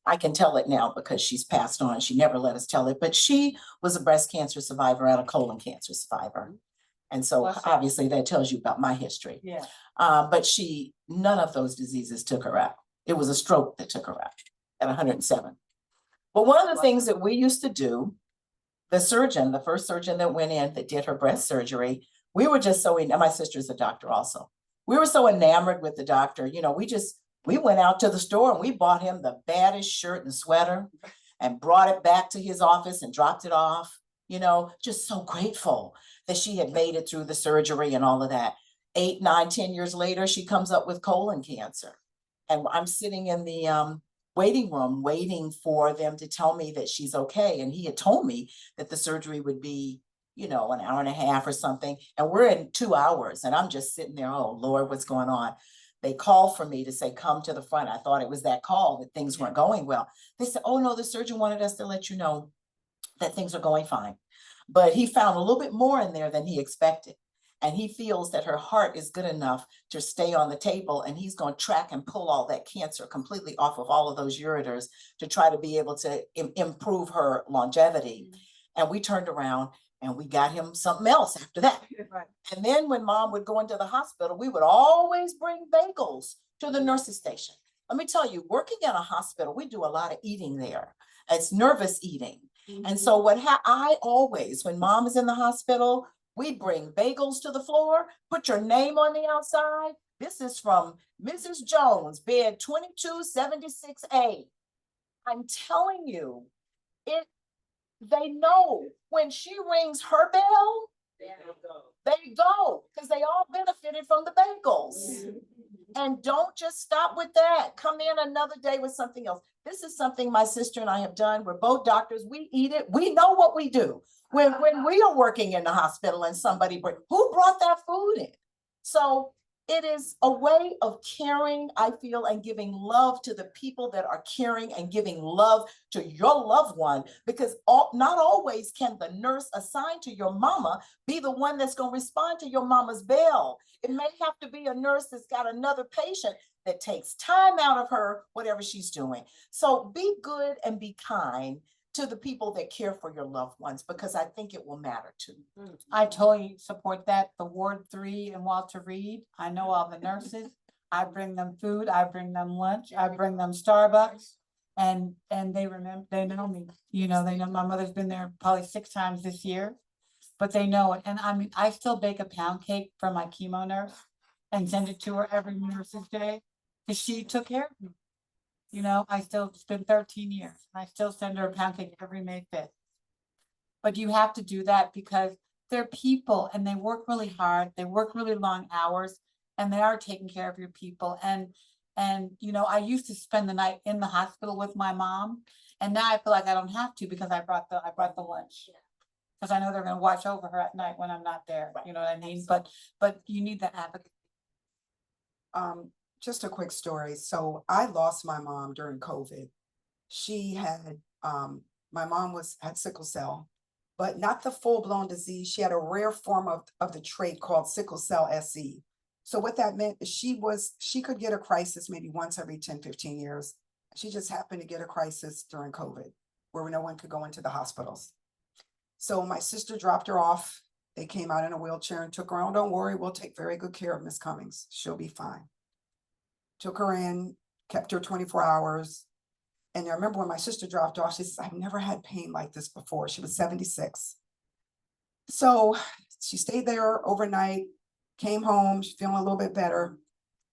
I can tell it now because she's passed on. She never let us tell it, but she was a breast cancer survivor and a colon cancer survivor. And so Bless her. obviously that tells you about my history. Yeah. But none of those diseases took her out. It was a stroke that took her out at 107. But one of the things that we used to do, the first surgeon that went in that did her breast surgery, we were just so, and my sister's a doctor also. We were so enamored with the doctor, you know, we went out to the store and we bought him the baddest shirt and sweater and brought it back to his office and dropped it off, you know, just so grateful that she had made it through the surgery and all of that. 8, 9, 10 years later, she comes up with colon cancer. And I'm sitting in the waiting room waiting for them to tell me that she's okay. And he had told me that the surgery would be, you know, an hour and a half or something. And we're in 2 hours and I'm just sitting there, oh Lord, what's going on? They called for me to say, come to the front. I thought it was that call that things weren't going well. They said, oh no, the surgeon wanted us to let you know that things are going fine. But he found a little bit more in there than he expected. And he feels that her heart is good enough to stay on the table, and he's going to track and pull all that cancer completely off of all of those ureters to try to be able to improve her longevity. And we turned around and we got him something else after that. Right. And then when mom would go into the hospital, we would always bring bagels to the nurses station. Let me tell you, working in a hospital, we do a lot of eating there. It's nervous eating. And so I always, when mom is in the hospital, we bring bagels to the floor, put your name on the outside. This is from Mrs. Jones, bed 2276A. I'm telling you, they know when she rings her bell, they go, because they all benefited from the bagels. And don't just stop with that. Come in another day with something else. This is something my sister and I have done. We're both doctors. We eat it. We know what we do. When we are working in the hospital and who brought that food in? So it is a way of caring, I feel, and giving love to the people that are caring and giving love to your loved one, because not always can the nurse assigned to your mama be the one that's going to respond to your mama's bell. It may have to be a nurse that's got another patient that takes time out of her, whatever she's doing. So be good and be kind to the people that care for your loved ones, because I think it will matter too. I totally support that. The Ward 3 and Walter Reed, I know all the nurses. I bring them food, I bring them lunch, I bring them Starbucks, and they know me. You know, they know my mother's been there probably 6 times this year, but they know it. And I mean, I still bake a pound cake for my chemo nurse and send it to her every nurse's day, because she took care of me. You know, it's been 13 years. I still send her a pound cake every May 5th. But you have to do that because they're people and they work really hard. They work really long hours and they are taking care of your people. And you know, I used to spend the night in the hospital with my mom, and now I feel like I don't have to because I brought the lunch. Because I know they're going to watch over her at night when I'm not there. You know what I mean? But you need the advocate. Just a quick story. So I lost my mom during COVID. She had, my mom had sickle cell, but not the full-blown disease. She had a rare form of the trait called sickle cell SE. So what that meant is she could get a crisis maybe once every 10, 15 years. She just happened to get a crisis during COVID where no one could go into the hospitals. So my sister dropped her off. They came out in a wheelchair and took her on. Don't worry, we'll take very good care of Miss Cummings. She'll be fine. Took her in, kept her 24 hours. And I remember when my sister dropped off, she says, I've never had pain like this before. She was 76. So she stayed there overnight, came home, she's feeling a little bit better,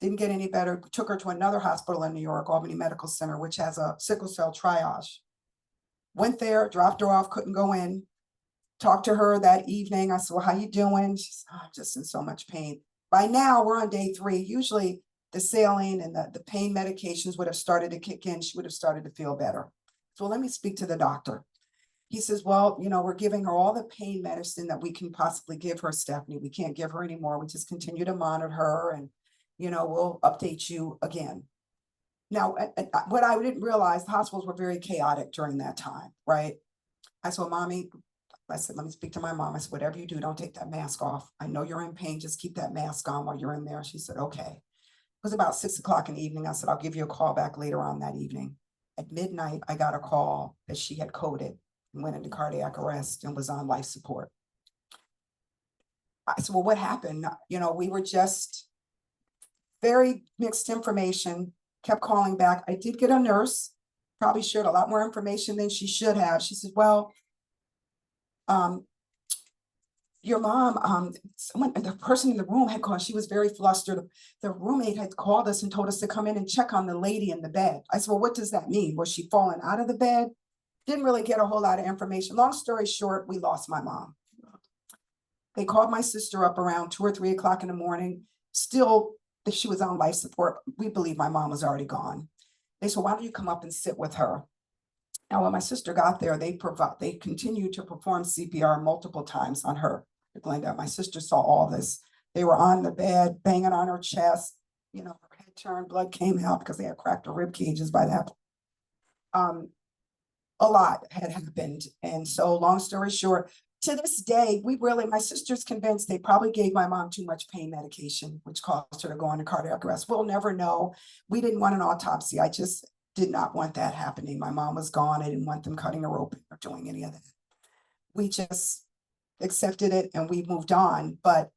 didn't get any better, took her to another hospital in New York, Albany Medical Center, which has a sickle cell triage. Went there, dropped her off, couldn't go in. Talked to her that evening. I said, well, how you doing? She said, oh, I'm just in so much pain. By now, we're on day 3. Usually the saline and the pain medications would have started to kick in. She would have started to feel better. So let me speak to the doctor. He says, well, you know, we're giving her all the pain medicine that we can possibly give her, Stephanie. We can't give her anymore. We just continue to monitor her and, you know, we'll update you again. Now, what I didn't realize, the hospitals were very chaotic during that time, right? I said, well, Mommy, I said, let me speak to my mom. I said, whatever you do, don't take that mask off. I know you're in pain. Just keep that mask on while you're in there. She said, okay. It was about 6 o'clock in the evening. I said, I'll give you a call back later on that evening. At midnight, I got a call that she had coded and went into cardiac arrest and was on life support. I said, well, what happened? You know, we were just very mixed information, kept calling back. I did get a nurse, probably shared a lot more information than she should have. She said, well, your mom, someone, the person in the room had called, she was very flustered. The roommate had called us and told us to come in and check on the lady in the bed. I said, well, what does that mean? Was she falling out of the bed? Didn't really get a whole lot of information. Long story short, we lost my mom. They called my sister up around 2 or 3 o'clock in the morning. Still, she was on life support. We believe my mom was already gone. They said, why don't you come up and sit with her? Now, when my sister got there, they continued to perform CPR multiple times on her. Glenda, my sister saw all this. They were on the bed, banging on her chest. You know, her head turned, blood came out because they had cracked her rib cages by that. A lot had happened. And so long story short, to this day, my sister's convinced they probably gave my mom too much pain medication, which caused her to go into cardiac arrest. We'll never know. We didn't want an autopsy. I just did not want that happening. My mom was gone. I didn't want them cutting her open or doing any of that. We just accepted it and we moved on. But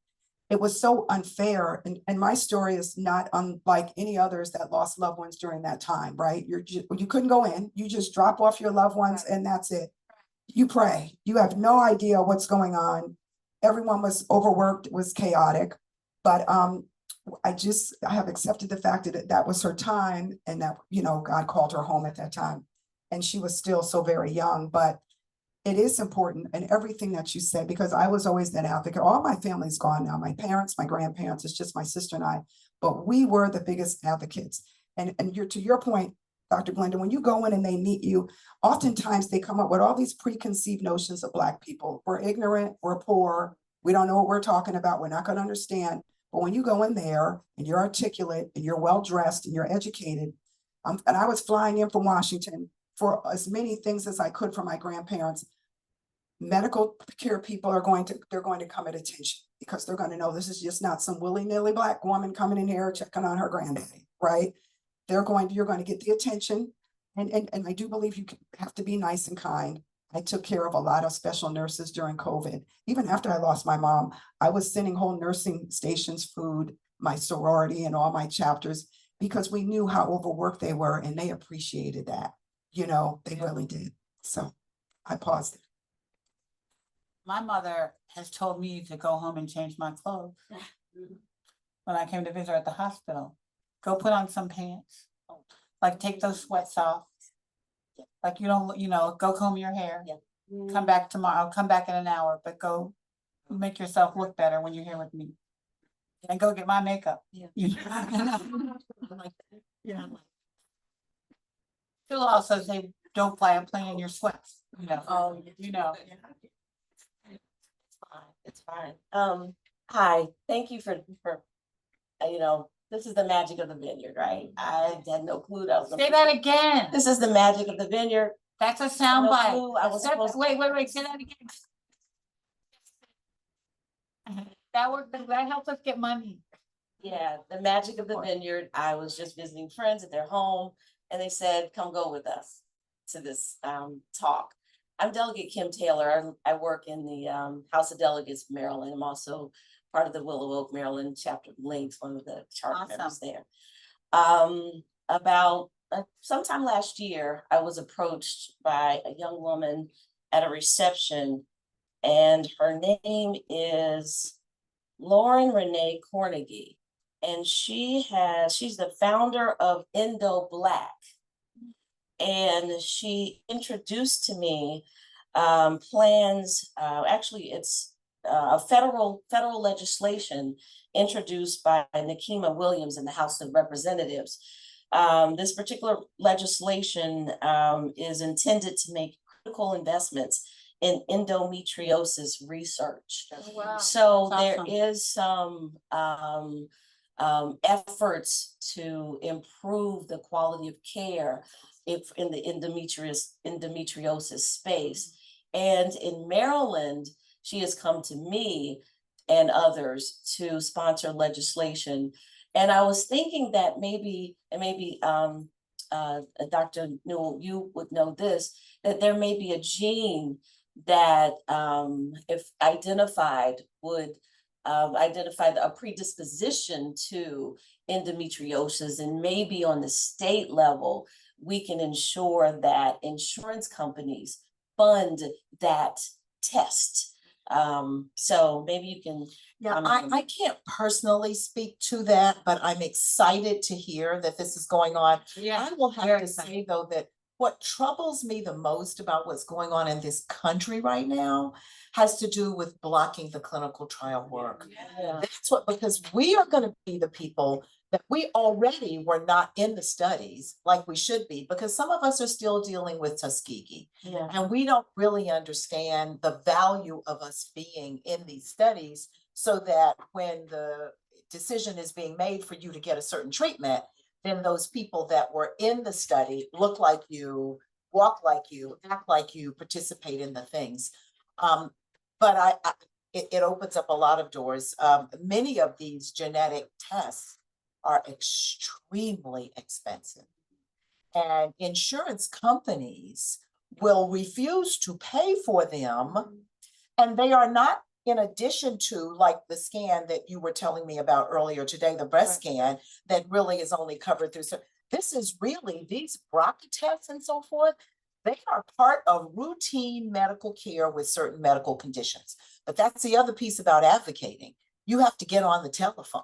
it was so unfair. And my story is not unlike any others that lost loved ones during that time, right? You couldn't go in. You just drop off your loved ones and that's it. You pray. You have no idea what's going on. Everyone was overworked. It was chaotic. But I have accepted the fact that that was her time and that, you know, God called her home at that time. And she was still so very young. But it is important and everything that you said, because I was always that advocate. All my family's gone now. My parents, my grandparents, it's just my sister and I. But we were the biggest advocates. And to your point, Dr. Glenda, when you go in and they meet you, oftentimes they come up with all these preconceived notions of Black people. We're ignorant, we're poor, we don't know what we're talking about, we're not going to understand. But when you go in there and you're articulate and you're well-dressed and you're educated, and I was flying in from Washington for as many things as I could for my grandparents, medical care people are going to come at attention because they're going to know this is just not some willy-nilly Black woman coming in here checking on her granddaddy, right? You're going to get the attention. And I do believe you have to be nice and kind. I took care of a lot of special nurses during COVID. Even after I lost my mom, I was sending whole nursing stations food, my sorority and all my chapters, because we knew how overworked they were and they appreciated that. You know, they really did. So I paused it. My mother has told me to go home and change my clothes when I came to visit her at the hospital. Go put on some pants, like take those sweats off. Like you don't, go comb your hair. Come back tomorrow. I'll come back in an hour, but go make yourself look better when you're here with me. And go get my makeup. You know? She'll also say, don't fly a plane in your sweats. It's fine. Hi, thank you for this is the magic of the vineyard, right? I had no clue that was. Say that again. This is the magic of the vineyard. That's a soundbite. Wait, say that again. That helps us get money. Yeah, the magic of the vineyard. I was just visiting friends at their home and they said, come go with us to this talk. I'm Delegate Kim Taylor. I work in the House of Delegates of Maryland. I'm also part of the Willow Oak, Maryland chapter of Links, one of the charter members there. About sometime last year, I was approached by a young woman at a reception, and her name is Lauren Renee Cornegie, and she's the founder of Indo Black. And she introduced to me plans, actually it's a federal legislation introduced by Nikema Williams in the House of Representatives. This particular legislation is intended to make critical investments in endometriosis research. Oh, wow. So That's there awesome. is some efforts to improve the quality of care in the endometriosis space. And in Maryland, she has come to me and others to sponsor legislation. And I was thinking that maybe Dr. Newell, you would know this, that there may be a gene that if identified would identified a predisposition to endometriosis, and maybe on the state level, we can ensure that insurance companies fund that test. So maybe you can. Yeah, comment on I can't personally speak to that, but I'm excited to hear that this is going on. I will have very to excited. say though, that what troubles me the most about what's going on in this country right now has to do with blocking the clinical trial work. Yeah. That's what, because we are gonna be the people that we already were not in the studies like we should be, because some of us are still dealing with Tuskegee. Yeah. And we don't really understand the value of us being in these studies, so that when the decision is being made for you to get a certain treatment, then those people that were in the study look like you, walk like you, act like you, participate in the things. But it opens up a lot of doors. Many of these genetic tests are extremely expensive. And insurance companies will refuse to pay for them. And they are not in addition to like the scan that you were telling me about earlier today, the breast scan that really is only covered through. So this is really, these BRCA tests and so forth, they are part of routine medical care with certain medical conditions. But that's the other piece about advocating. You have to get on the telephone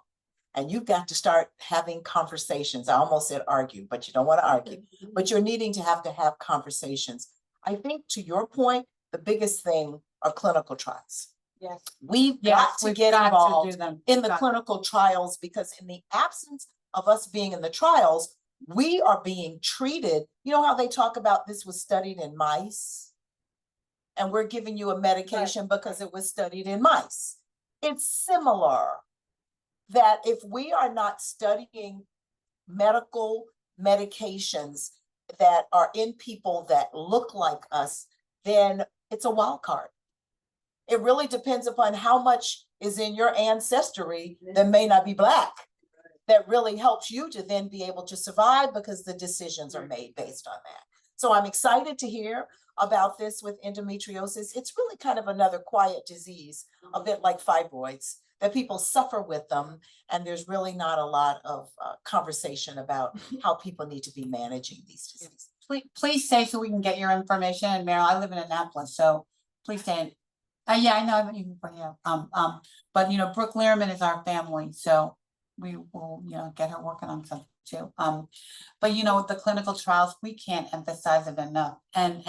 and you've got to start having conversations. I almost said argue, but you don't want to argue, but you're needing to have conversations. I think to your point, the biggest thing are clinical trials. Yes. We've got to get involved in the Got- clinical trials, because in the absence of us being in the trials, we are being treated. You know how they talk about this was studied in mice? And we're giving you a medication because it was studied in mice. It's similar that if we are not studying medical medications that are in people that look like us, then it's a wild card. It really depends upon how much is in your ancestry that may not be Black, that really helps you to then be able to survive, because the decisions are made based on that. So I'm excited to hear about this with endometriosis. It's really kind of another quiet disease, a bit like fibroids, that people suffer with them. And there's really not a lot of conversation about how people need to be managing these diseases. Please say so we can get your information. And Meryl, I live in Annapolis, so please say. Yeah, I know you can bring it up. But you know, Brooke Learman is our family, so we will, you know, get her working on something too. But you know, with the clinical trials, we can't emphasize it enough. And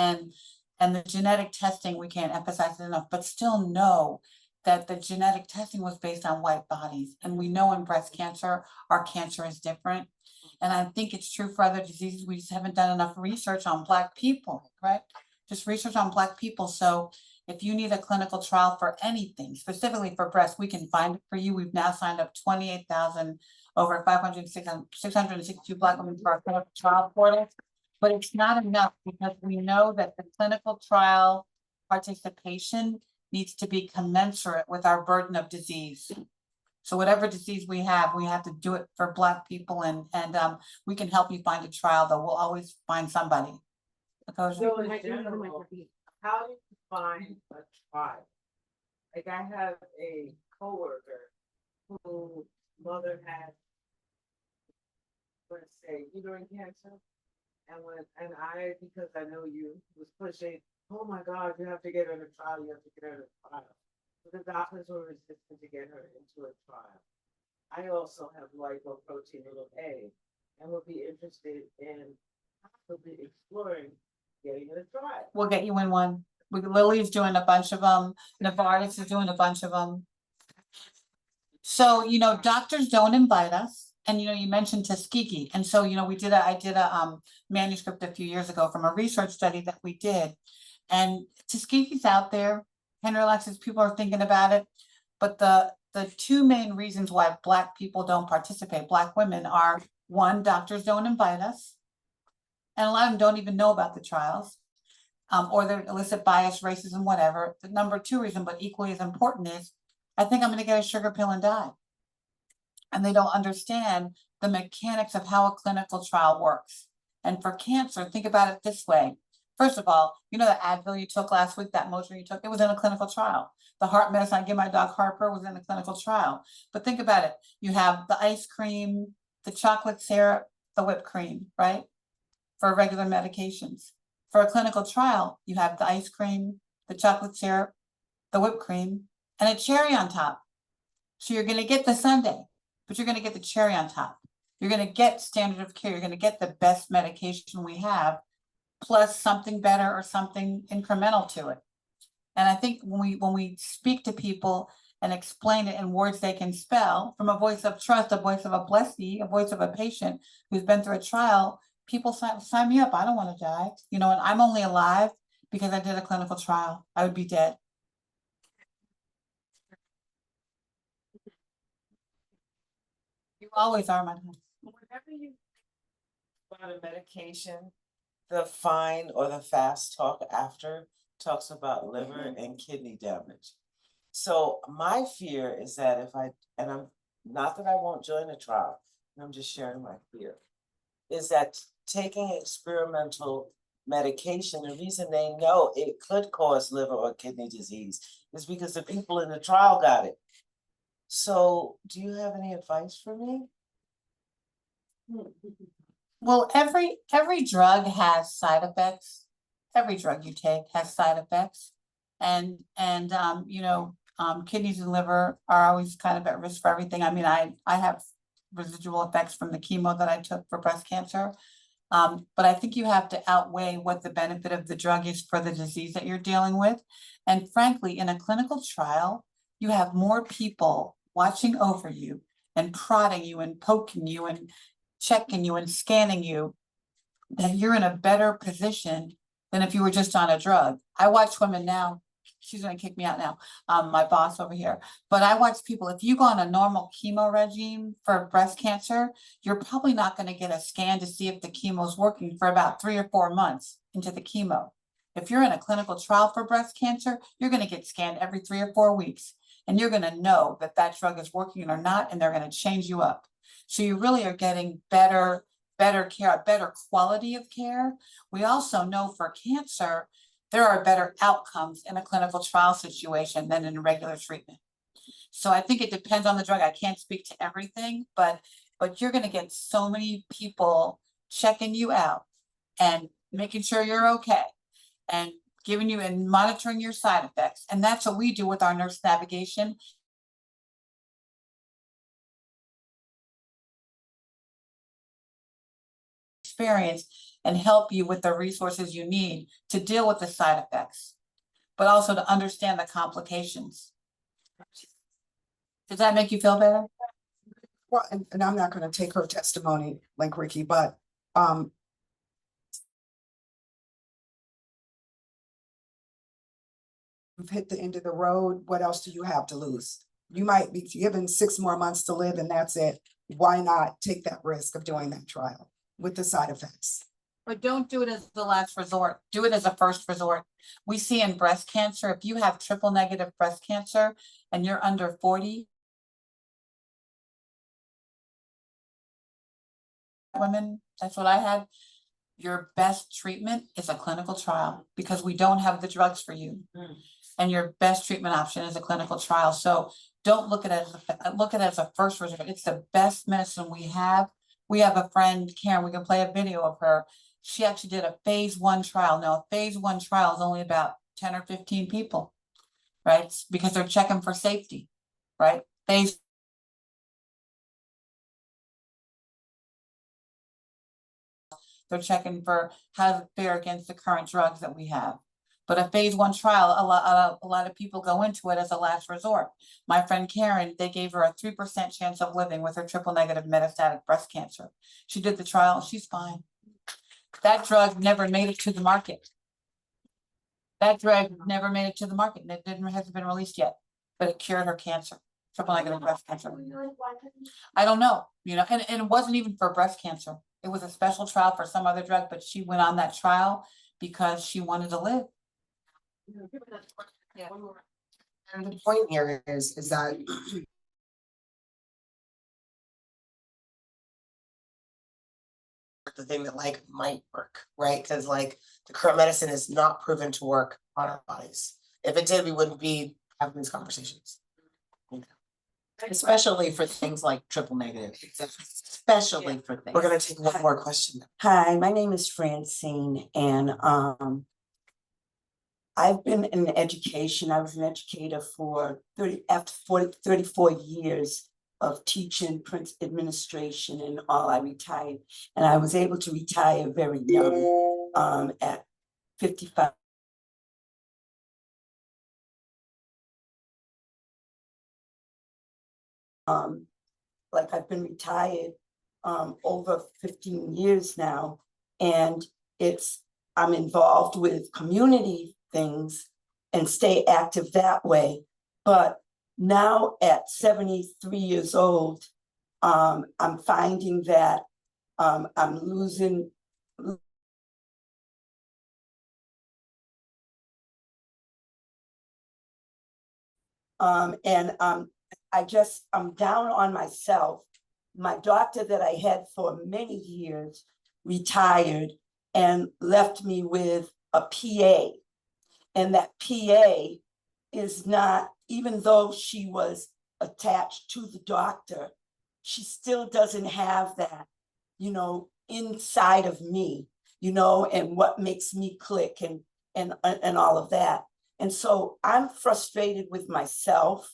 the genetic testing, we can't emphasize it enough, but still know that the genetic testing was based on white bodies. And we know in breast cancer, our cancer is different. And I think it's true for other diseases. We just haven't done enough research on Black people, right? Just research on Black people. So if you need a clinical trial for anything, specifically for breast, we can find it for you. We've now signed up 28,000, over 662 Black women for our clinical trial portal. But it's not enough, because we know that the clinical trial participation needs to be commensurate with our burden of disease. So whatever disease we have to do it for Black people, and we can help you find a trial, though. We'll always find somebody. So in general, how do you find a trial? Like, I have a coworker whose mother had, let's say, uterine cancer. And I, because I know you, was pushing, oh my God, you have to get her in a trial, you have to get her in a trial. So the doctors were resistant to get her into a trial. I also have lipoprotein A, and would be interested in possibly exploring getting in a trial. We'll get you in one. Lily's doing a bunch of them. Novartis is doing a bunch of them. So, you know, doctors don't invite us. And, you know, you mentioned Tuskegee. And so, you know, I did a manuscript a few years ago from a research study that we did. And Tuskegee's out there. Henry people are thinking about it. But the two main reasons why Black people don't participate, Black women, are one, doctors don't invite us. And a lot of them don't even know about the trials. Or they elicit bias, racism, whatever. The number two reason, but equally as important, is I think I'm going to get a sugar pill and die. And they don't understand the mechanics of how a clinical trial works. And for cancer, think about it this way. First of all, you know the Advil you took last week, that Motrin you took, it was in a clinical trial. The heart medicine I give my dog Harper was in a clinical trial. But think about it, you have the ice cream, the chocolate syrup, the whipped cream, right? For regular medications. For a clinical trial, you have the ice cream, the chocolate syrup, the whipped cream, and a cherry on top. So you're gonna get the sundae, but you're gonna get the cherry on top. You're gonna get standard of care, you're gonna get the best medication we have, plus something better or something incremental to it. And I think when we speak to people and explain it in words they can spell, from a voice of trust, a voice of a blessee, a voice of a patient who's been through a trial, people sign me up, I don't wanna die, you know, and I'm only alive because I did a clinical trial, I would be dead. You always are, my friend. Whenever you about a medication, the fine or the fast talk after talks about liver and kidney damage. So my fear is that if and I'm not that I won't join a trial, I'm just sharing my fear, is that taking experimental medication, the reason they know it could cause liver or kidney disease is because the people in the trial got it. So do you have any advice for me? Well, every drug has side effects. Every drug you take has side effects. And you know, kidneys and liver are always kind of at risk for everything. I mean, I have residual effects from the chemo that I took for breast cancer. But I think you have to outweigh what the benefit of the drug is for the disease that you're dealing with. And frankly, in a clinical trial, you have more people watching over you and prodding you and poking you and checking you and scanning you, that you're in a better position than if you were just on a drug. I watch women now, she's gonna kick me out now, my boss over here, but I watch people, if you go on a normal chemo regime for breast cancer, you're probably not gonna get a scan to see if the chemo is working for about 3 or 4 months into the chemo. If you're in a clinical trial for breast cancer, you're gonna get scanned every 3 or 4 weeks, and you're gonna know that that drug is working or not, and they're gonna change you up. So you really are getting better care, a better quality of care. We also know for cancer, there are better outcomes in a clinical trial situation than in regular treatment. So I think it depends on the drug. I can't speak to everything, but you're gonna get so many people checking you out and making sure you're okay and giving you and monitoring your side effects. And that's what we do with our nurse navigation. Experience and help you with the resources you need to deal with the side effects, but also to understand the complications. Does that make you feel better? Well, and I'm not gonna take her testimony like Ricky, but you've hit the end of the road. What else do you have to lose? You might be given 6 more months to live and that's it. Why not take that risk of doing that trial with the side effects? But don't do it as the last resort. Do it as a first resort. We see in breast cancer, if you have triple negative breast cancer and you're under 40, women, that's what I had. Your best treatment is a clinical trial because we don't have the drugs for you. And your best treatment option is a clinical trial. So don't look at it as a first resort. It's the best medicine we have. We have a friend, Karen, we can play a video of her. She actually did a phase 1 trial. Now, a phase 1 trial is only about 10 or 15 people, right? Because they're checking for safety, right? They're checking for how to fare against the current drugs that we have. But a phase 1 trial, a lot of people go into it as a last resort. My friend Karen, they gave her a 3% chance of living with her triple negative metastatic breast cancer. She did the trial, she's fine. That drug never made it to the market. That drug never made it to the market, and it hasn't been released yet, but it cured her cancer, triple negative breast cancer. I don't know, you know, and it wasn't even for breast cancer. It was a special trial for some other drug, but she went on that trial because she wanted to live. Yeah. And the point here is that work, the thing that like might work, right? Cause like the current medicine is not proven to work on our bodies. If it did, we wouldn't be having these conversations. Especially for things like triple negative, especially for things. We're gonna take one more question. Hi, my name is Francine and I've been in education. I was an educator for 34 years of teaching, Prince administration and all. I retired and I was able to retire very young at 55. Like I've been retired over 15 years now, and I'm involved with community things and stay active that way. But now at 73 years old, I'm finding that I'm losing I'm down on myself. My doctor that I had for many years retired and left me with a PA. And that PA is not, even though she was attached to the doctor, she still doesn't have that, you know, inside of me, you know, and what makes me click and all of that. And so I'm frustrated with myself.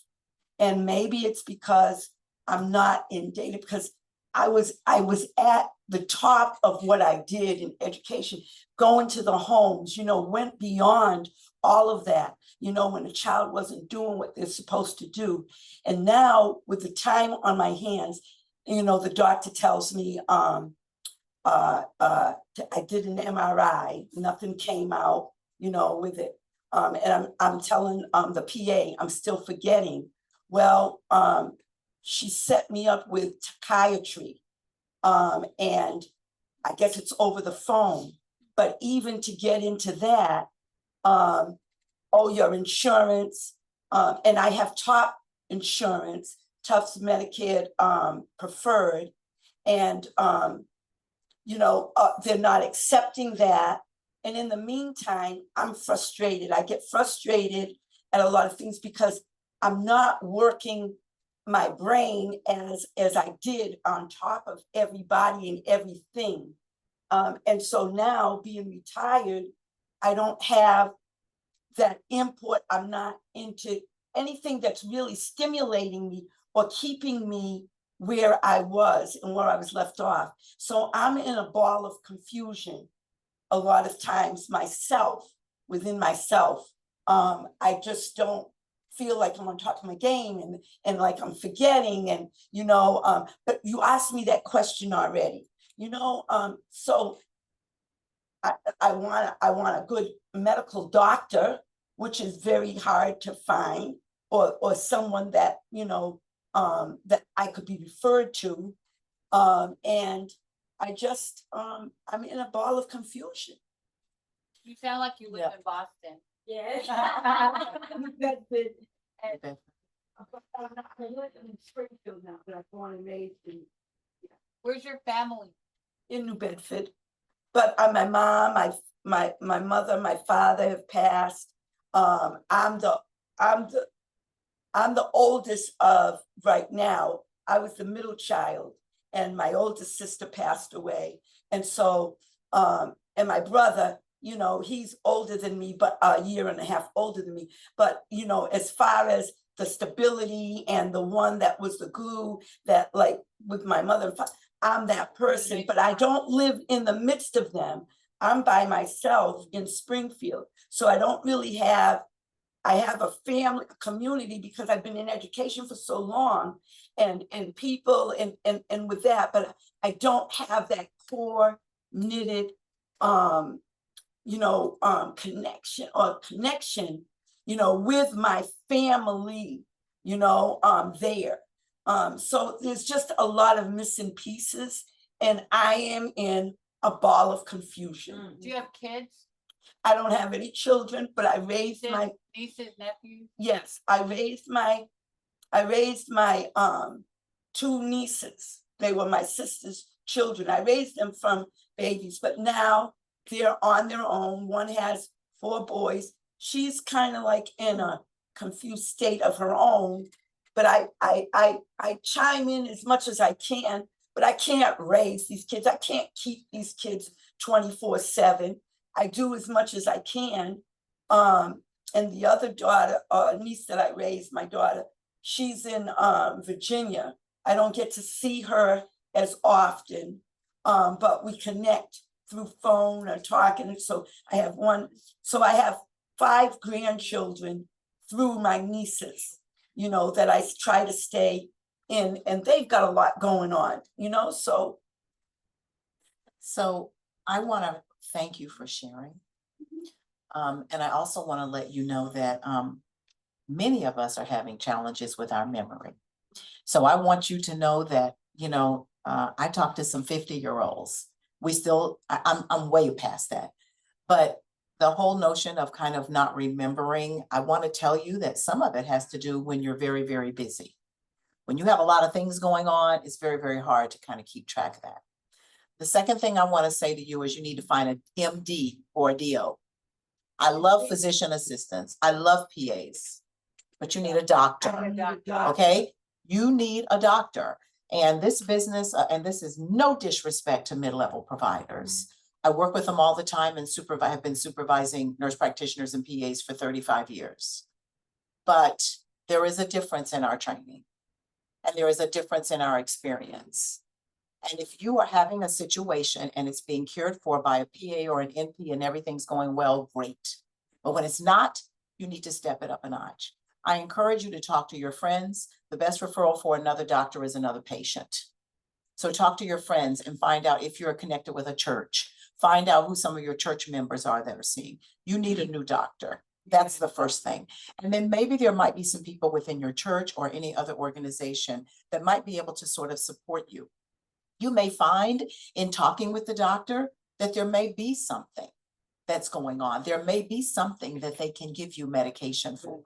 And maybe it's because I'm not in data, because I was at the top of what I did in education, going to the homes, you know, went beyond all of that, you know, when a child wasn't doing what they're supposed to do. And now with the time on my hands, you know, the doctor tells me, I did an MRI, nothing came out, you know, with it. And I'm telling the PA, I'm still forgetting. Well, she set me up with psychiatry, and I guess it's over the phone. But even to get into that, oh, your insurance, and I have top insurance, Tufts Medicare preferred, and you know, they're not accepting that. And in the meantime, I'm frustrated. I get frustrated at a lot of things because I'm not working my brain as I did on top of everybody and everything. And so now being retired, I don't have that input. I'm not into anything that's really stimulating me or keeping me where I was and where I was left off. So I'm in a ball of confusion a lot of times myself, within myself. I just don't feel like I'm on top of my game and like I'm forgetting and, you know, but you asked me that question already, you know, so I want a good medical doctor, which is very hard to find, or someone that, you know, that I could be referred to. And I just, I'm in a ball of confusion. You sound like you live in Boston. Yeah. That's it. Okay. I live in Springfield now, but I was born and raised in Where's your family? New Bedford. But my mom, my mother, my father have passed. I'm the oldest of right now. I was the middle child, and my oldest sister passed away. And so, and my brother, you know, he's older than me, but a year and a half older than me. But, you know, as far as the stability and the one that was the glue that, like with my mother, I'm that person, but I don't live in the midst of them. I'm by myself in Springfield. So I don't really have, I have a family, a community, because I've been in education for so long and people and with that, but I don't have that core knitted, you know, connection, you know, with my family, you know, there. So there's just a lot of missing pieces, and I am in a ball of confusion. Do you have kids? I don't have any children, but I raised my Nieces, nephews? yes, I raised my two nieces. They were my sister's children. I raised them from babies, but now they're on their own. One has 4 boys. She's kind of like in a confused state of her own. But I chime in as much as I can, but I can't raise these kids. I can't keep these kids 24/7. I do as much as I can. And the other daughter, niece that I raised, my daughter, she's in Virginia. I don't get to see her as often, but we connect through phone or talking. So I have 5 grandchildren through my nieces, that I try to stay in, and they've got a lot going on, so. So I want to thank you for sharing. And I also want to let you know that many of us are having challenges with our memory. So I want you to know that, I talked to some 50-year-olds. I'm way past that. But the whole notion of kind of not remembering, I want to tell you that some of it has to do when you're very, very busy. When you have a lot of things going on, it's very, very hard to kind of keep track of that. The second thing I want to say to you is you need to find an MD or a DO. I love physician assistants. I love PAs, but you need a doctor, okay? You need a doctor. And this business, and this is no disrespect to mid-level providers. I work with them all the time and have been supervising nurse practitioners and PAs for 35 years. But there is a difference in our training, and there is a difference in our experience. And if you are having a situation and it's being cared for by a PA or an NP and everything's going well, great. But when it's not, you need to step it up a notch. I encourage you to talk to your friends. The best referral for another doctor is another patient. So talk to your friends and find out if you're connected with a church. Find out who some of your church members are that are seeing. You need a new doctor. That's the first thing. And then maybe there might be some people within your church or any other organization that might be able to sort of support you. You may find in talking with the doctor that there may be something that's going on. There may be something that they can give you medication for.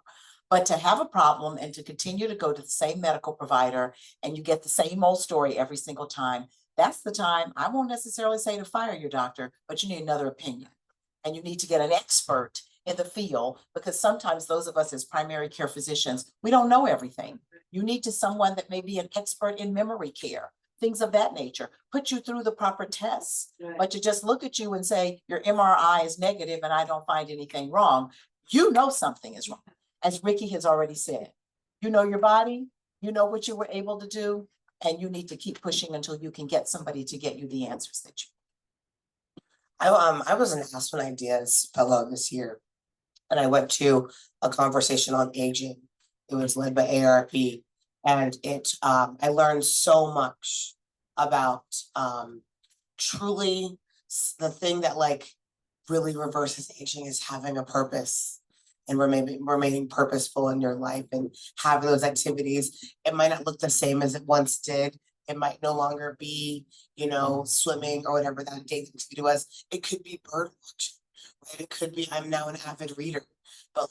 But to have a problem and to continue to go to the same medical provider and you get the same old story every single time, that's the time, I won't necessarily say to fire your doctor, but you need another opinion. And you need to get an expert in the field, because sometimes those of us as primary care physicians, we don't know everything. You need someone that may be an expert in memory care, things of that nature, put you through the proper tests. Right. But to just look at you and say, your MRI is negative and I don't find anything wrong, you know something is wrong. As Ricky has already said, you know your body, you know what you were able to do, and you need to keep pushing until you can get somebody to get you the answers that you. I was an Aspen Ideas fellow this year, and I went to a conversation on aging. It was led by AARP, and I learned so much about truly the thing that really reverses aging is having a purpose and remaining purposeful in your life and having those activities. It might not look the same as it once did. It might no longer be, swimming or whatever that day activity was. It could be bird watching, right? It could be I'm now an avid reader. But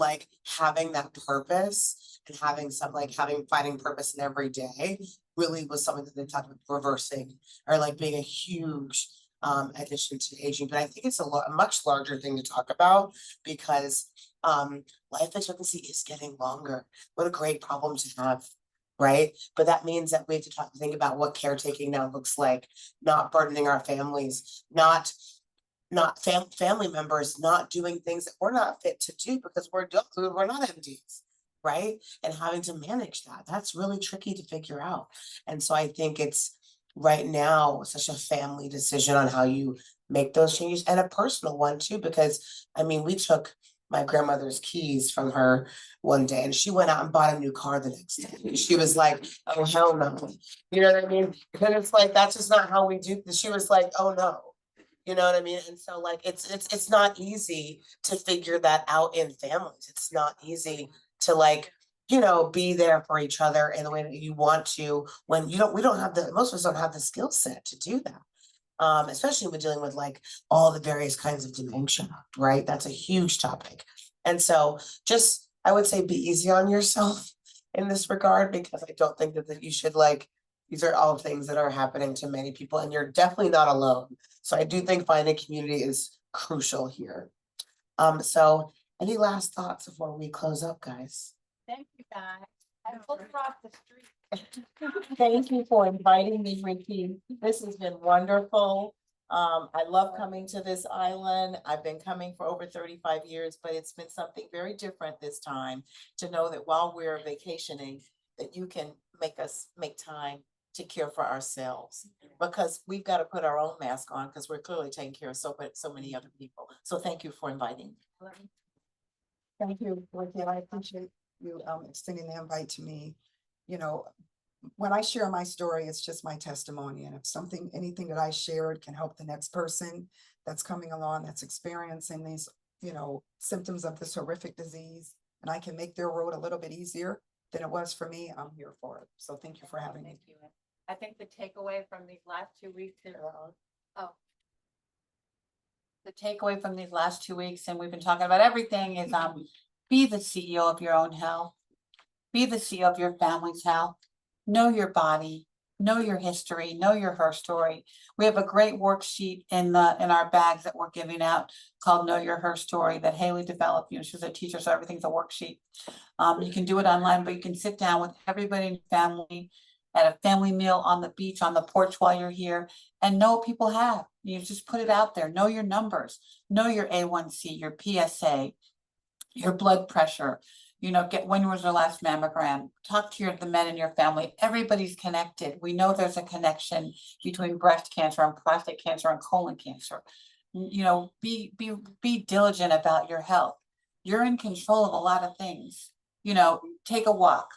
having that purpose and finding purpose in every day really was something that they talked about reversing or being a huge addition to aging. But I think it's a much larger thing to talk about because life expectancy is getting longer. What a great problem to have, right? But that means that we have to think about what caretaking now looks like, not burdening our families, not family members, not doing things that we're not fit to do because we're not MDs, right? And having to manage that's really tricky to figure out. And so I think it's right now such a family decision on how you make those changes, and a personal one too, because we took my grandmother's keys from her one day and she went out and bought a new car the next day. She was like, oh, hell no. You know what I mean? Because it's that's just not how we do this. She was like, oh no. You know what I mean? And so it's not easy to figure that out in families. It's not easy to be there for each other in the way that you want to when most of us don't have the skill set to do that. Especially when dealing with all the various kinds of dementia, right? That's a huge topic. And so I would say be easy on yourself in this regard, because I don't think that you should These are all things that are happening to many people, and you're definitely not alone. So I do think finding community is crucial here. So any last thoughts before we close up, guys? Thank you, guys. I pulled across the street. Thank you for inviting me, Ricky. This has been wonderful. I love coming to this island. I've been coming for over 35 years, but it's been something very different this time to know that while we're vacationing, that you can make time to care for ourselves, because we've got to put our own mask on because we're clearly taking care of so many other people. So thank you for inviting me. Thank you, Ricky. I appreciate you extending the invite to me. You know, when I share my story, it's just my testimony. And if anything that I shared can help the next person that's coming along, that's experiencing these, symptoms of this horrific disease, and I can make their road a little bit easier than it was for me, I'm here for it. So thank you for having me. Thank you. I think the takeaway from these last 2 weeks is, The takeaway from these last 2 weeks, and we've been talking about everything, is be the CEO of your own health. Be the CEO of your family's health. Know your body, know your history, know her story. We have a great worksheet in our bags that we're giving out called Know Your Her Story that Haley developed. She's a teacher, so everything's a worksheet. You can do it online, but you can sit down with everybody in your family at a family meal on the beach, on the porch while you're here, and know what people have. You just put it out there. Know your numbers. Know your A1C, your PSA, your blood pressure. When was your last mammogram? Talk to the men in your family. Everybody's connected. We know there's a connection between breast cancer and prostate cancer and colon cancer. Be diligent about your health. You're in control of a lot of things. Take a walk,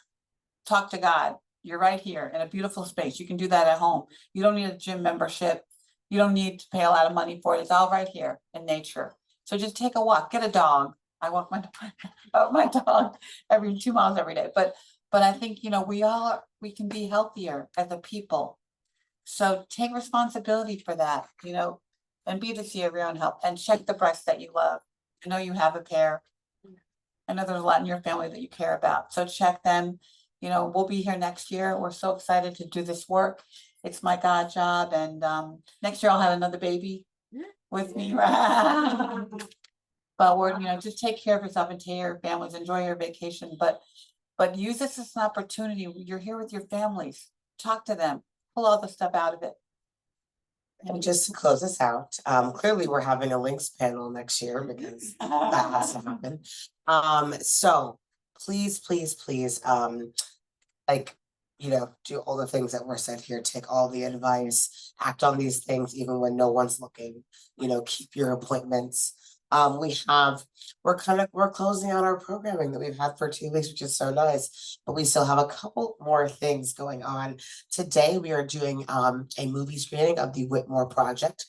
talk to God. You're right here in a beautiful space. You can do that at home. You don't need a gym membership. You don't need to pay a lot of money for it. It's all right here in nature. So just take a walk, get a dog. I walk my dog every 2 miles every day. But I think, we can be healthier as a people. So take responsibility for that, and be the CEO of your own health, and check the breasts that you love. I know you have a pair. I know there's a lot in your family that you care about. So check them. We'll be here next year. We're so excited to do this work. It's my God job. And next year I'll have another baby with me. But we're, just take care of yourself and take care of your families, enjoy your vacation, but use this as an opportunity. You're here with your families, talk to them, pull all the stuff out of it. And just to close this out, clearly we're having a links panel next year because that has to happen. So please, do all the things that were said here, take all the advice, act on these things, even when no one's looking, keep your appointments. We're closing out our programming that we've had for 2 weeks, which is so nice, but we still have a couple more things going on. Today, we are doing a movie screening of the Whitmore Project,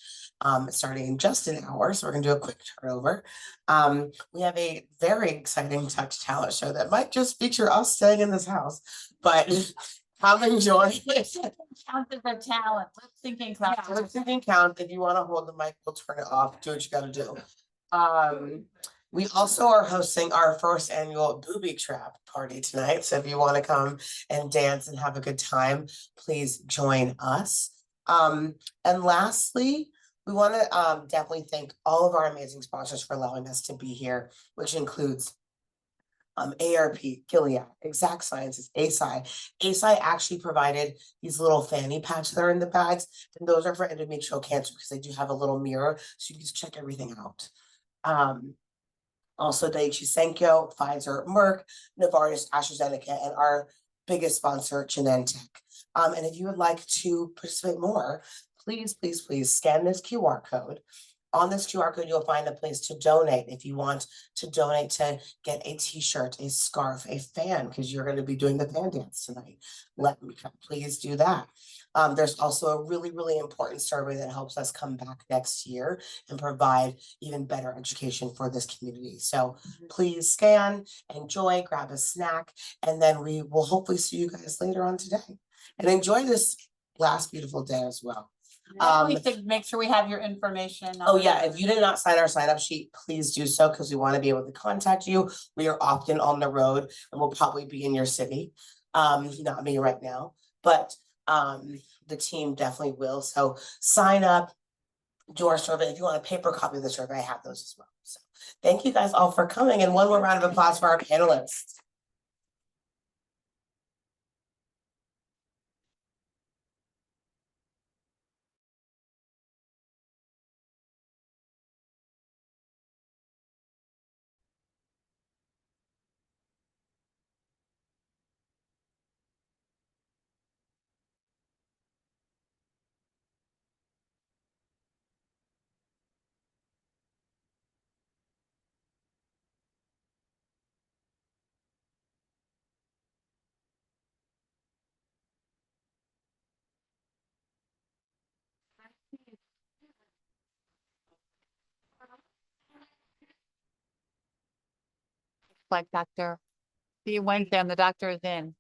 starting in just an hour. So we're gonna do a quick turnover. We have a very exciting Touch Talent show that might just feature us staying in this house, but come enjoy it. Count as a talent. Lip syncing Count. If you want to hold the mic, we'll turn it off. Do what you gotta do. We also are hosting our first annual booby trap party tonight. So if you want to come and dance and have a good time, please join us. And lastly, we want to definitely thank all of our amazing sponsors for allowing us to be here, which includes ARP, Gilead, Exact Sciences, ASI. ASI actually provided these little fanny pads that are in the bags, and those are for endometrial cancer because they do have a little mirror, so you can just check everything out. Also Daiichi Sankyo, Pfizer, Merck, Novartis, AstraZeneca, and our biggest sponsor, Genentech. And if you would like to participate more, please scan this QR code. On this QR code, you'll find a place to donate. If you want to donate to get a t-shirt, a scarf, a fan, because you're going to be doing the fan dance tonight, please do that. There's also a really important survey that helps us come back next year and provide even better education for this community. So please scan, enjoy, grab a snack, and then we will hopefully see you guys later on today. And enjoy this last beautiful day as well. Make sure we have your information. Oh yeah, if you did not sign our sign up sheet, please do so because we want to be able to contact you. We are often on the road and we'll probably be in your city. Not me right now, but the team definitely will. So sign up, do our survey. If you want a paper copy of the survey, I have those as well. So thank you guys all for coming, and one more round of applause for our panelists. Like Dr. See you Wednesday, and the doctor is in.